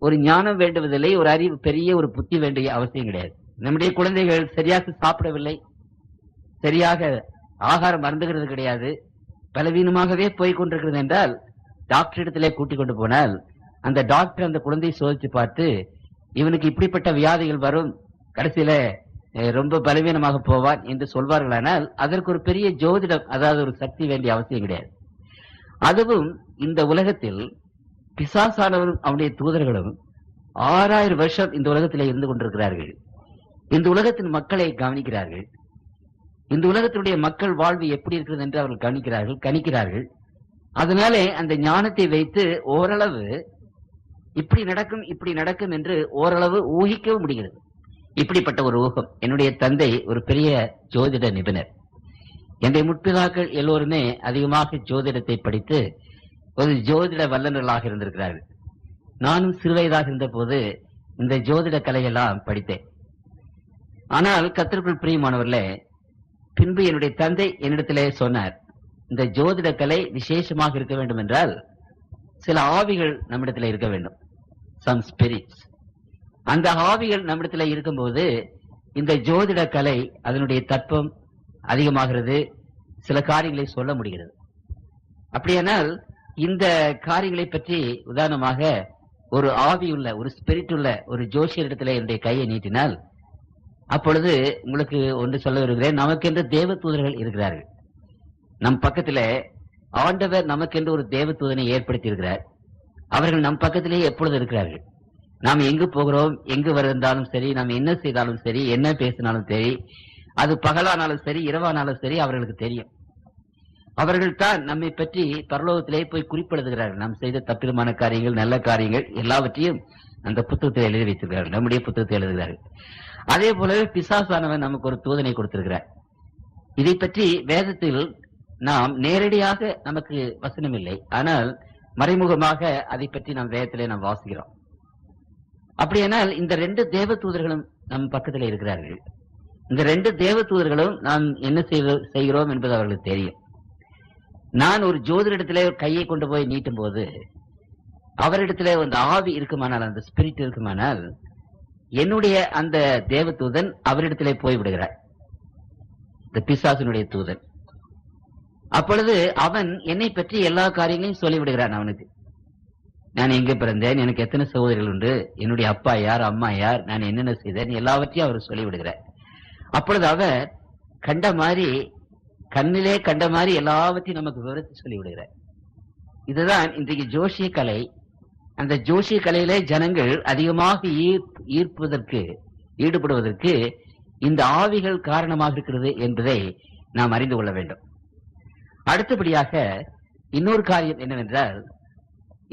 ஒரு ஞானம் வேண்டுவதில்லை, ஒரு அறிவு, பெரிய ஒரு புத்தி வேண்டிய அவசியம் கிடையாது. நம்முடைய குழந்தைகள் சரியாக சாப்பிடவில்லை, சரியாக ஆகாரம் அருந்துகிறது கிடையாது, பலவீனமாகவே போய்கொண்டிருக்கிறது என்றால் டாக்டர் இடத்திலே கூட்டிக் கொண்டு போனால் அந்த டாக்டர் அந்த குழந்தையை சோதித்து பார்த்து, இவனுக்கு இப்படிப்பட்ட வியாதிகள் வரும், கடைசியில ரொம்ப பலவீனமாக போவான் என்று சொல்வார்களானால் அதற்கு ஒரு பெரிய ஜோதிடம், அதாவது ஒரு சக்தி வேண்டிய அவசியம் கிடையாது. அதுவும் இந்த உலகத்தில் பிசாசானவரும் அவனுடைய தூதர்களும் 6000 வருஷம் இந்த உலகத்திலே இருந்து கொண்டிருக்கிறார்கள். இந்த உலகத்தின் மக்களை கவனிக்கிறார்கள். இந்த உலகத்தினுடைய மக்கள் வாழ்வு எப்படி இருக்கிறது என்று அவர்கள் கணிக்கிறார்கள். அதனாலே அந்த ஞானத்தை வைத்து ஓரளவு இப்படி நடக்கும் என்று ஓரளவு ஊகிக்கவும் முடிகிறது. இப்படிப்பட்ட ஒரு ஊகம். என்னுடைய தந்தை ஒரு பெரிய ஜோதிட நிபுணர். என்னுடைய முற்பிதாக்கள் எல்லோருமே அதிகமாக ஜோதிடத்தை படித்து ஒரு ஜோதிட வல்லுநர்களாக இருந்திருக்கிறார்கள். நானும் சிறுவயதாக இருந்த போது இந்த ஜோதிட கலையெல்லாம் படித்தேன். ஆனால் கர்த்தருக்குள் பிரியமானவர்களே, பின்பு என்னுடைய தந்தை என்னிடத்திலே சொன்னார், இந்த ஜோதிட கலை விசேஷமாக இருக்க வேண்டும் என்றால் சில ஆவிகள் நம்மிடத்தில் இருக்க வேண்டும், some spirits. அந்த ஆவிகள் நம்மிடத்தில் இருக்கும்போது இந்த ஜோதிட கலை அதனுடைய தத்துவம் அதிகமாகிறது, சில காரியங்களை சொல்ல முடிகிறது. அப்படியானால் இந்த காரியங்களை பற்றி உதாரணமாக ஒரு ஆவியுள்ள, ஒரு ஸ்பிரிட் உள்ள ஒரு ஜோசியரிடத்தில் என்னுடைய கையை நீட்டினால், அப்பொழுது உங்களுக்கு ஒன்று சொல்ல வருகிறேன், நமக்கென்று தேவ தூதர்கள் இருக்கிறார்கள். நம் பக்கத்துல ஆண்டவர் நமக்கென்று ஒரு தேவ தூதனை ஏற்படுத்தி இருக்கிறார். அவர்கள் நம் பக்கத்திலேயே எப்பொழுது இருக்கிறார்கள். நாம் எங்கு போகிறோம், எங்கு வருந்தாலும் சரி, நாம் என்ன செய்தாலும் சரி, என்ன பேசினாலும் சரி, அது பகலானாலும் சரி இரவானாலும் சரி அவர்களுக்கு தெரியும். அவர்கள் தான் நம்மை பற்றி பரலோகத்திலே போய் குறிப்பிடுகிறார்கள். நாம் செய்த தப்பிதமான காரியங்கள், நல்ல காரியங்கள் எல்லாவற்றையும் அந்த புத்தகத்தில் எழுதி வைத்திருக்கிறார்கள், நம்முடைய புத்தகத்தில் எழுதுகிறார்கள். அதே போலவே பிசாசானவன் நமக்கு ஒரு தூதனை கொடுத்திருக்கிறார். இதை பற்றி வேதத்தில் நாம் நேரடியாக நமக்கு வசனம் இல்லை, ஆனால் மறைமுகமாக அதை பற்றி நாம் வேதத்திலே நாம் வாசிக்கிறோம். அப்படியானால் இந்த 2 தேவ தூதர்களும் நம் பக்கத்தில் இருக்கிறார்கள். இந்த 2 தேவ தூதர்களும் நாம் என்ன செய்கிறோம் என்பது அவர்களுக்கு தெரியும். நான் ஒரு ஜோதிடத்திலே கையை கொண்டு போய் நீட்டும் போது அவரிடத்திலே அந்த ஆவி இருக்குமானால், அந்த ஸ்பிரிட் இருக்குமானால், என்னுடைய அந்த தேவதூதன் அவரிடத்திலே போய் விடுகிறார், இந்த பிசாசனுடைய தூதன். அப்பொழுது அவன் என்னை பற்றி எல்லா காரியங்களையும் சொல்லிவிடுகிறான். அவனுக்கு நான் எங்க பிறந்தேன், எனக்கு எத்தனை சகோதரிகள் உண்டு, என்னுடைய அப்பா யார், அம்மா யார், நான் என்னென்ன செய்தேன், எல்லாவற்றையும் அவர் சொல்லிவிடுகிறார். அப்பொழுது அவர் கண்ட மாதிரி, கண்ணிலே கண்ட மாதிரி எல்லாவற்றையும் நமக்கு விவரித்து சொல்லிவிடுகிறார். இதுதான் இன்றைக்கு ஜோசிய கலை. அந்த ஜோசிய கலையிலே ஜனங்கள் அதிகமாக ஈடுபடுவதற்கு இந்த ஆவிகள் காரணமாக இருக்கிறது என்பதை நாம் அறிந்து கொள்ள வேண்டும். அடுத்தபடியாக இன்னொரு காரியம் என்னவென்றால்,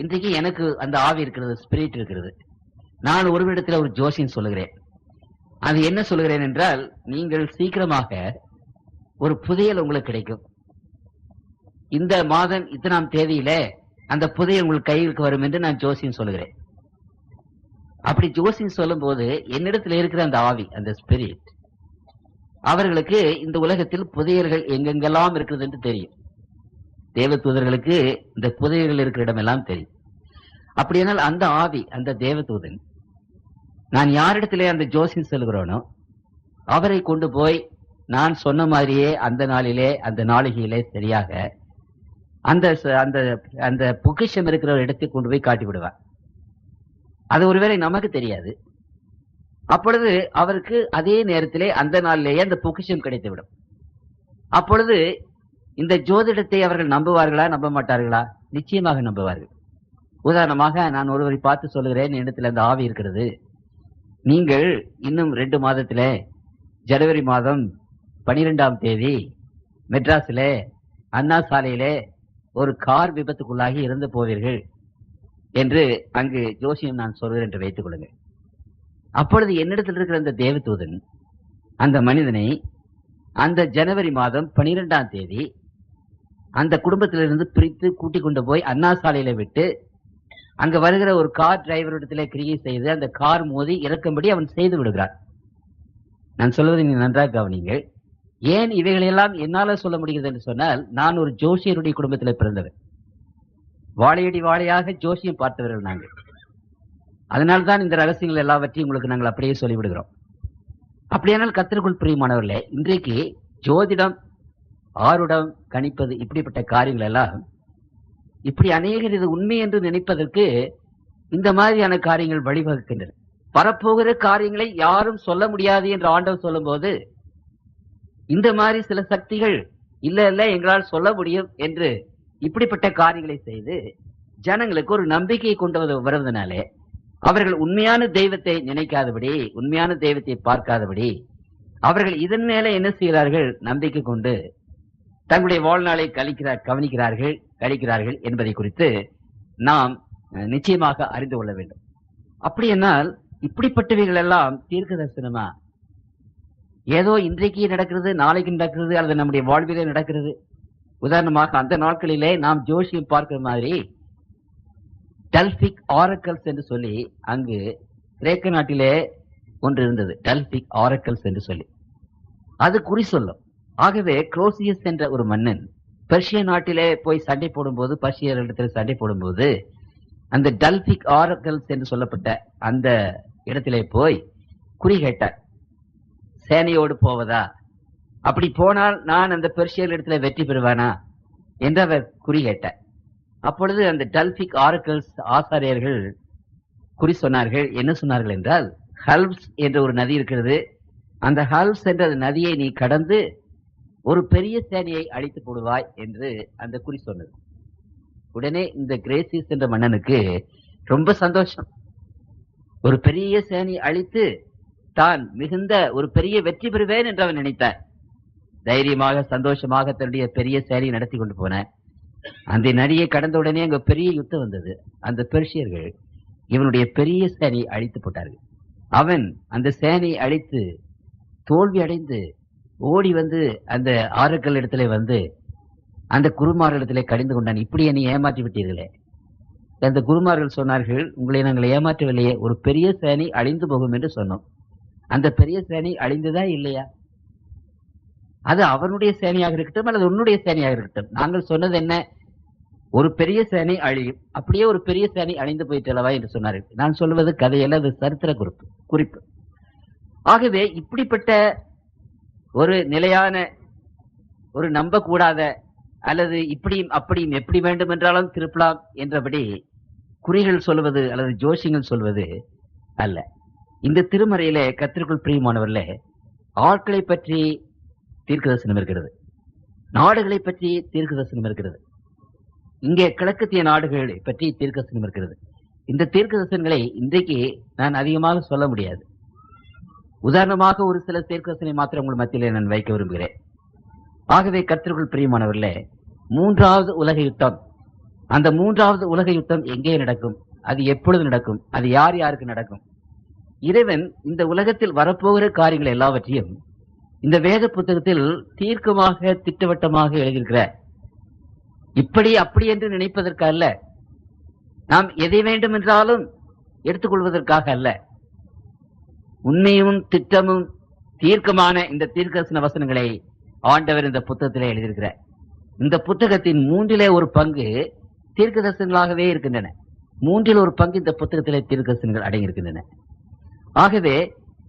இன்றைக்கு எனக்கு அந்த ஆவி இருக்கிறது, ஸ்பிரிட் இருக்கிறது. நான் ஒருவரிடத்தில் ஒரு ஜோசியம் சொல்லுகிறேன். அது என்ன சொல்லுகிறேன் என்றால், நீங்கள் சீக்கிரமாக ஒரு புதையல் உங்களுக்கு கிடைக்கும், இந்த மாதம் இத்தனாம் தேதியில அந்த புதையல் உங்கள் கைகளுக்கு வரும் என்று நான் ஜோசியம் சொல்லுகிறேன். அப்படி ஜோசியம் சொல்லும் போது என்னிடத்தில் இருக்கிற அந்த ஆவி, அந்த ஸ்பிரிட், அவர்களுக்கு இந்த உலகத்தில் புதையல்கள் எங்கெங்கெல்லாம் இருக்கிறது என்று தெரியும். தேவ தூதர்களுக்கு இந்த புதையல்கள் இருக்கிற இடமெல்லாம் தெரியும். அப்படியானால் அந்த ஆவி, அந்த தேவதூதன், நான் யாரிடத்திலே அந்த ஜோசியம் சொல்லுகிறோனோ அவரை கொண்டு போய் நான் சொன்ன மாதிரியே அந்த நாளிலே, அந்த நாளிகையிலே சரியாக அந்த அந்த அந்த பொக்கிஷம் இருக்கிற ஒரு இடத்தை கொண்டு போய் காட்டி விடுவார். அது ஒருவேளை நமக்கு தெரியாது. அப்பொழுது அவருக்கு அதே நேரத்திலே அந்த நாளிலேயே அந்த பொக்கிஷம் கிடைத்துவிடும். அப்பொழுது இந்த ஜோதிடத்தை அவர்கள் நம்புவார்களா, நம்ப மாட்டார்களா? நிச்சயமாக நம்புவார்கள். உதாரணமாக நான் ஒருவரை பார்த்து சொல்லுகிறேன், இடத்துல அந்த ஆவி இருக்கிறது, நீங்கள் இன்னும் 2 மாதத்திலே ஜனவரி மாதம் 12ஆம் தேதி மெட்ராஸிலே அண்ணா சாலையிலே ஒரு கார் விபத்துக்குள்ளாகி இறந்து போவீர்கள் என்று அங்கு ஜோசியம் நான் சொல்கிறேன் என்று வைத்துக் கொள்ளுங்கள். அப்பொழுது என்னிடத்தில் இருக்கிற அந்த தேவதூதன் அந்த மனிதனை அந்த ஜனவரி மாதம் 12ஆம் தேதி அந்த குடும்பத்திலிருந்து பிரித்து கூட்டிக் கொண்டு போய் அண்ணா சாலையில விட்டு அங்க வருகிற ஒரு கார் டிரைவரிடத்திலே கிரியை செய்து அந்த கார் மோதி இறக்கும்படி அவன் செய்து விடுகிறான். நான் சொல்வதை நீங்க நன்றாக கவனிங்கள். ஏன் இவைகளெல்லாம் என்னால சொல்ல முடிகிறது என்று சொன்னால், நான் ஒரு ஜோசியருடைய குடும்பத்தில் பிறந்தவர். வாழையடி வாழையாக ஜோசியம் பார்த்தவர்கள் நாங்கள். அதனால்தான் இந்த ரகசியங்கள் எல்லாவற்றையும் உங்களுக்கு நாங்கள் அப்படியே சொல்லிவிடுகிறோம். அப்படியானால் கர்த்தருக்குள் பிரியமானவர்களே, இன்றைக்கு ஜோதிடம், ஆருடம் கணிப்பது, இப்படிப்பட்ட காரியங்கள் எல்லாம் இப்படி அநேகர் இது உண்மை என்று நினைப்பதற்கு இந்த மாதிரியான காரியங்கள் வழிவகுக்கின்றன. வரப்போகிற காரியங்களை யாரும் சொல்ல முடியாது என்று ஆண்டவர் சொல்லும் போது இந்த மாதிரி சில சக்திகள் இல்ல எங்களால் சொல்ல முடியும் என்று இப்படிப்பட்ட காரியங்களை செய்து ஜனங்களுக்கு ஒரு நம்பிக்கையை கொண்டு வருவதனாலே அவர்கள் உண்மையான தெய்வத்தை நினைக்காதபடி, உண்மையான தெய்வத்தை பார்க்காதபடி அவர்கள் இதன் மேல என்ன செய்கிறார்கள்? நம்பிக்கை கொண்டு தங்களுடைய வாழ்நாளை கழிக்கிறார்கள் என்பதை குறித்து நாம் நிச்சயமாக அறிந்து கொள்ள வேண்டும். அப்படி என்னால் இப்படிப்பட்டவைகள் எல்லாம் தீர்க்க தரிசனமா? ஏதோ இன்றைக்கு நடக்கிறது, நாளைக்கு நடக்கிறது, அல்லது நம்முடைய வாழ்விலே நடக்கிறது. உதாரணமாக அந்த நாட்களிலே நாம் ஜோசியம் பார்க்கிற மாதிரி டல்பிக் ஆரக்கல்ஸ் என்று சொல்லி அங்கு கிரேக்க நாட்டிலே ஒன்று இருந்தது, டல்பிக் ஆரக்கல்ஸ் என்று சொல்லி. அது குறி சொல்லும். ஆகவே குரோசியஸ் என்ற ஒரு மன்னன் பெர்ஷிய நாட்டிலே போய் சண்டை போடும்போது, பர்ஷியர்களிடத்தில் சண்டை போடும்போது அந்த டல்பிக் ஆரக்கல்ஸ் என்று சொல்லப்பட்ட அந்த இடத்திலே போய் குறி கேட்டார், சேனையோடு போவதா, அப்படி போனால் நான் அந்த பெர்ஷியர் இடத்துல வெற்றி பெறுவானா என்று அவர் குறி கேட்டார். அப்பொழுது அந்த டல்பிக் ஆரக்கல்ஸ் ஆசாரியர்கள் குறி சொன்னார்கள். என்ன சொன்னார்கள் என்றால், ஹல்ப்ஸ் என்ற ஒரு நதி இருக்கிறது, அந்த ஹல்ப்ஸ் என்ற நதியை நீ கடந்து ஒரு பெரிய சேனையை அழித்து போடுவாய் என்று அந்த குறி சொன்னது. உடனே இந்த கிரேசியஸ் என்ற மன்னனுக்கு ரொம்ப சந்தோஷம். ஒரு பெரிய சேனையை அழித்து தான் மிகுந்த ஒரு பெரிய வெற்றி பெறுவேன் என்று அவன் நினைத்தார். தைரியமாக சந்தோஷமாக தன்னுடைய பெரிய சேனையை நடத்தி கொண்டு போன அந்த நதியை கடந்த உடனே அங்க பெரிய யுத்தம் வந்தது. அந்த பெர்ஷியர்கள் இவனுடைய பெரிய சேனையை அழித்து போட்டார்கள். அவன் அந்த சேனையை அழித்து தோல்வி அடைந்து ஓடி வந்து அந்த ஆறுக்கள் இடத்துல வந்து அந்த குருமார்களிடத்திலே கடிந்து கொண்டான். இப்படி என்னை ஏமாற்றி விட்டீர்களே. அந்த குருமார்கள் சொன்னார்கள், உங்களை நாங்கள் ஏமாற்றவில்லையே, ஒரு பெரிய சேனை அழிந்து போகும் என்று சொன்னோம். அந்த பெரிய சேனை அழிந்ததா இல்லையா? அது அவனுடைய சேனையாக இருக்கட்டும் அல்லது உன்னுடைய சேனையாக இருக்கட்டும், நாங்கள் சொன்னது என்ன? ஒரு பெரிய சேனை அழியும். அப்படியே ஒரு பெரிய சேனை அழிந்து போயிட்டல்லவா என்று சொன்னார்கள். நான் சொல்வது கதையல்ல, அது சரித்திர குறிப்பு. ஆகவே இப்படிப்பட்ட ஒரு நிலையான, ஒரு நம்பக்கூடாத, அல்லது இப்படியும் அப்படியும் எப்படி வேண்டும் என்றாலும் திருப்பலாம் என்றபடி குறிகள் சொல்வது அல்லது ஜோசியங்கள் சொல்வது அல்ல. இந்த திருமறையிலே கர்த்தருக்குள் பிரியமானவர்களே, ஆட்களை பற்றி தீர்க்கதரிசனம் இருக்கிறது, நாடுகளை பற்றி தீர்க்கதரிசனம் இருக்கிறது. இங்கே கிழக்கத்திய நாடுகளை பற்றி தீர்க்கதரிசனம் இருக்கிறது. இந்த தீர்க்கதரிசனங்களை இன்றைக்கு நான் அதிகமாக சொல்ல முடியாது. உதாரணமாக ஒரு சில தீர்க்கதரிசனை மாத்திரம் உங்கள் மத்தியிலே நான் வைக்க விரும்புகிறேன். ஆகவே கர்த்தருக்குள் பிரியமானவர்களே, மூன்றாவது உலக யுத்தம், அந்த மூன்றாவது உலக யுத்தம் எங்கே நடக்கும்? அது எப்பொழுது நடக்கும்? அது யார் யாருக்கு நடக்கும்? இறைவன் இந்த உலகத்தில் வரப்போகிற காரியங்கள் எல்லாவற்றையும் இந்த வேத புத்தகத்தில் தீர்க்கமாக திட்டவட்டமாக எழுதியிருக்கிறார். இப்படி அப்படி என்று நினைப்பதற்கு அல்ல, நாம் எதை வேண்டும் என்றாலும் எடுத்துக்கொள்வதற்காக அல்ல. உண்மையும் திட்டமும் தீர்க்கமான இந்த தீர்க்கதரிசன வசனங்களை ஆண்டவர் இந்த புத்தகத்திலே எழுதியிருக்கிறார். இந்த புத்தகத்தின் 1/3 தீர்க்கதரிசனங்களாகவே இருக்கின்றன. 1/3 இந்த புத்தகத்திலே தீர்க்கதரிசனங்கள் அடங்கியிருக்கின்றன. ஆகவே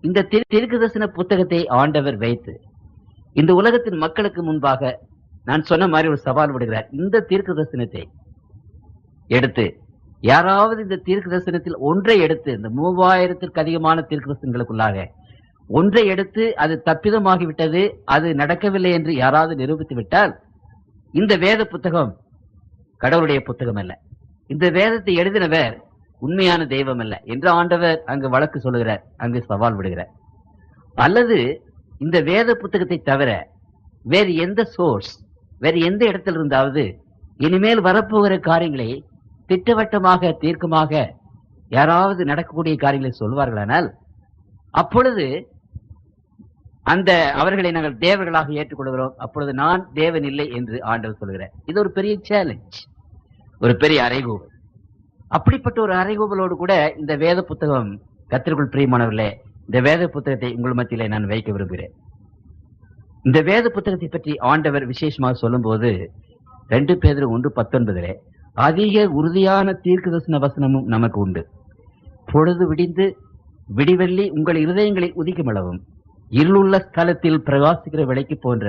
இந்த தீர்க்கதரிசன புத்தகத்தை ஆண்டவர் வைத்து இந்த உலகத்தின் மக்களுக்கு முன்பாக நான் சொன்ன மாதிரி ஒரு சவால் விடுகிறார். இந்த தீர்க்கதரிசனத்தை எடுத்து யாராவது இந்த தீர்க்கதரிசனத்தில் ஒன்றை எடுத்து, இந்த 3000த்திற்கு அதிகமான தீர்க்கதரிசனங்களுக்குள்ளாக ஒன்றை எடுத்து அது தப்பிதமாகிவிட்டது, அது நடக்கவில்லை என்று யாராவது நிரூபித்து விட்டால் இந்த வேத புத்தகம் கடவுளுடைய புத்தகம் அல்ல, இந்த வேதத்தை எழுதினவர் உண்மையான தெய்வம் அல்ல என்று ஆண்டவர் அங்கு வழக்கு சொல்லுகிறார், அங்கு சவால் விடுகிறார். அல்லது இந்த வேத புத்தகத்தை தவிர வேறு எந்த சோர்ஸ், வேறு எந்த இடத்தில் இருந்தாவது இனிமேல் வரப்போகிற காரியங்களை திட்டவட்டமாக தீர்க்கமாக யாராவது நடக்கக்கூடிய காரியங்களை சொல்வார்களானால் அப்பொழுது அந்த அவர்களை நாங்கள் தேவர்களாக ஏற்றுக்கொள்கிறோம், அப்பொழுது நான் தேவன் இல்லை என்று ஆண்டவர் சொல்கிறார். இது ஒரு பெரிய சேலஞ்ச், ஒரு பெரிய அறைகூவல். அப்படிப்பட்ட ஒரு அறைகூவலோடு கூட இந்த வேத புத்தகம், கர்த்தருக்குள் பிரியமானவர்களே, இந்த வேத புத்தகத்தை உங்கள் மத்தியிலே நான் வைக்க விரும்புகிறேன். இந்த வேத புத்தகத்தை பற்றி ஆண்டவர் விசேஷமாக சொல்லும் போது 2 பேதுரு 1:19 அதிக உறுதியான தீர்க்கதரிசன வசனமும் நமக்கு உண்டு. பொழுது விடிந்து விடிவெள்ளி உங்கள் இருதயங்களில் உதிக்குமளவும் இருளுள்ள ஸ்தலத்தில் பிரகாசிக்கிற விலைக்கு போன்ற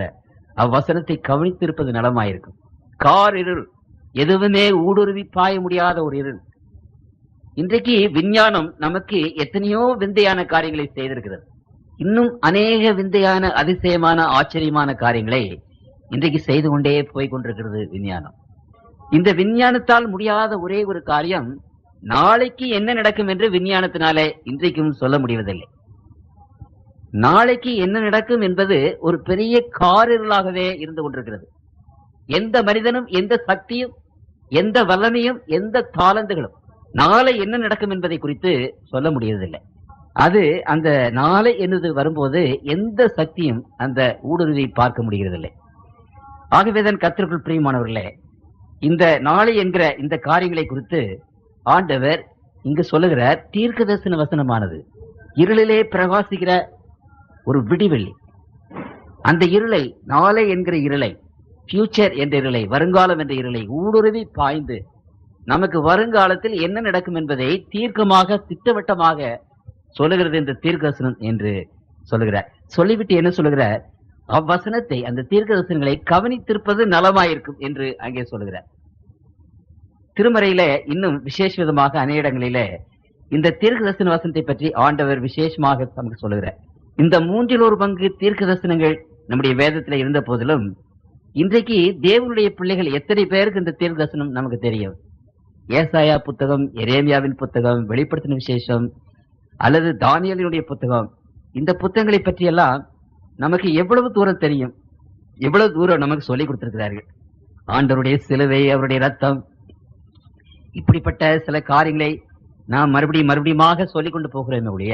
அவ்வசனத்தை கவனித்திருப்பது நலமாயிருக்கும். கார் இருள், எதுவுமே ஊடுருவி பாய முடியாத ஒரு இருள். இன்றைக்கு விஞ்ஞானம் நமக்கு எத்தனையோ விந்தையான காரியங்களை செய்திருக்கிறது. இன்னும் அநேக விந்தையான அதிசயமான ஆச்சரியமான காரியங்களை இன்றைக்கு செய்து கொண்டே போய்கொண்டிருக்கிறது விஞ்ஞானம். இந்த விஞ்ஞானத்தால் முடியாத ஒரே ஒரு காரியம், நாளைக்கு என்ன நடக்கும் என்று விஞ்ஞானத்தினாலே இன்றைக்கும் சொல்ல முடிவதில்லை. நாளைக்கு என்ன நடக்கும் என்பது ஒரு பெரிய காரிருளாகவே இருந்து கொண்டிருக்கிறது. எந்த மனிதனும், எந்த சக்தியும், எந்த வல்லமையும், எந்த தாளந்துகளும் நாளை என்ன நடக்கும் என்பதை குறித்து சொல்ல முடியவதில்லை. அது அந்த நாளை என்பது வரும்போது எந்த சக்தியும் அந்த ஊடுருவி பார்க்க முடிகிறதில்லை. ஆகவேதான் கர்த்தருக்குள் பிரியமானவர்களே, இந்த நாளை என்கிற இந்த காரியங்களை குறித்து ஆண்டவர் இங்கு சொல்லுகிறார். தீர்க்கதரிசன வசனமானது இருளிலே பிரகாசிக்கிற ஒரு விடிவெள்ளி. அந்த இருளை, நாளை என்கிற இருளை, ஃபியூச்சர் என்ற இருளை, வருங்காலம் என்ற இருளை ஊடுருவி பாய்ந்து நமக்கு வருங்காலத்தில் என்ன நடக்கும் என்பதை தீர்க்கமாக திட்டவட்டமாக சொல்லுகிறது இந்த தீர்க்கதரிசனம் என்று சொல்லுகிறார். சொல்லிவிட்டு என்ன சொல்லுகிறார்? அவ்வசனத்தை, அந்த தீர்க்கதரிசனங்களை கவனித்திருப்பது நலமாயிருக்கும் என்று அங்கே சொல்லுகிறார். திருமறையில இன்னும் விசேஷ விதமாக அநேக இடங்களிலே இந்த தீர்க்கதரிசன வசனத்தை பற்றி ஆண்டவர் விசேஷமாக நமக்கு சொல்லுகிறார். இந்த 3/4 தீர்க்கதரிசனங்கள் நம்முடைய வேதத்தில் இருந்த போதிலும் இன்றைக்கு தேவனுடைய பிள்ளைகள் எத்தனை பேருக்கு இந்த தீர்க்கதரிசனம் நமக்கு தெரியும்? ஏசாயா புத்தகம், எரேமியாவின் புத்தகம், வெளிப்படுத்தின விசேஷம் அல்லது தானியேலினுடைய புத்தகம், இந்த புத்தகங்களை பற்றியெல்லாம் நமக்கு எவ்வளவு தூரம் தெரியும், எவ்வளவு தூரம் நமக்கு சொல்லிக் கொடுத்திருக்கிறார்கள். ஆண்டவருடைய சிலுவை, அவருடைய ரத்தம், இப்படிப்பட்ட சில காரியங்களை நாம் மறுபடியுமாக சொல்லிக் கொண்டு போகிறோமே ஒழிய,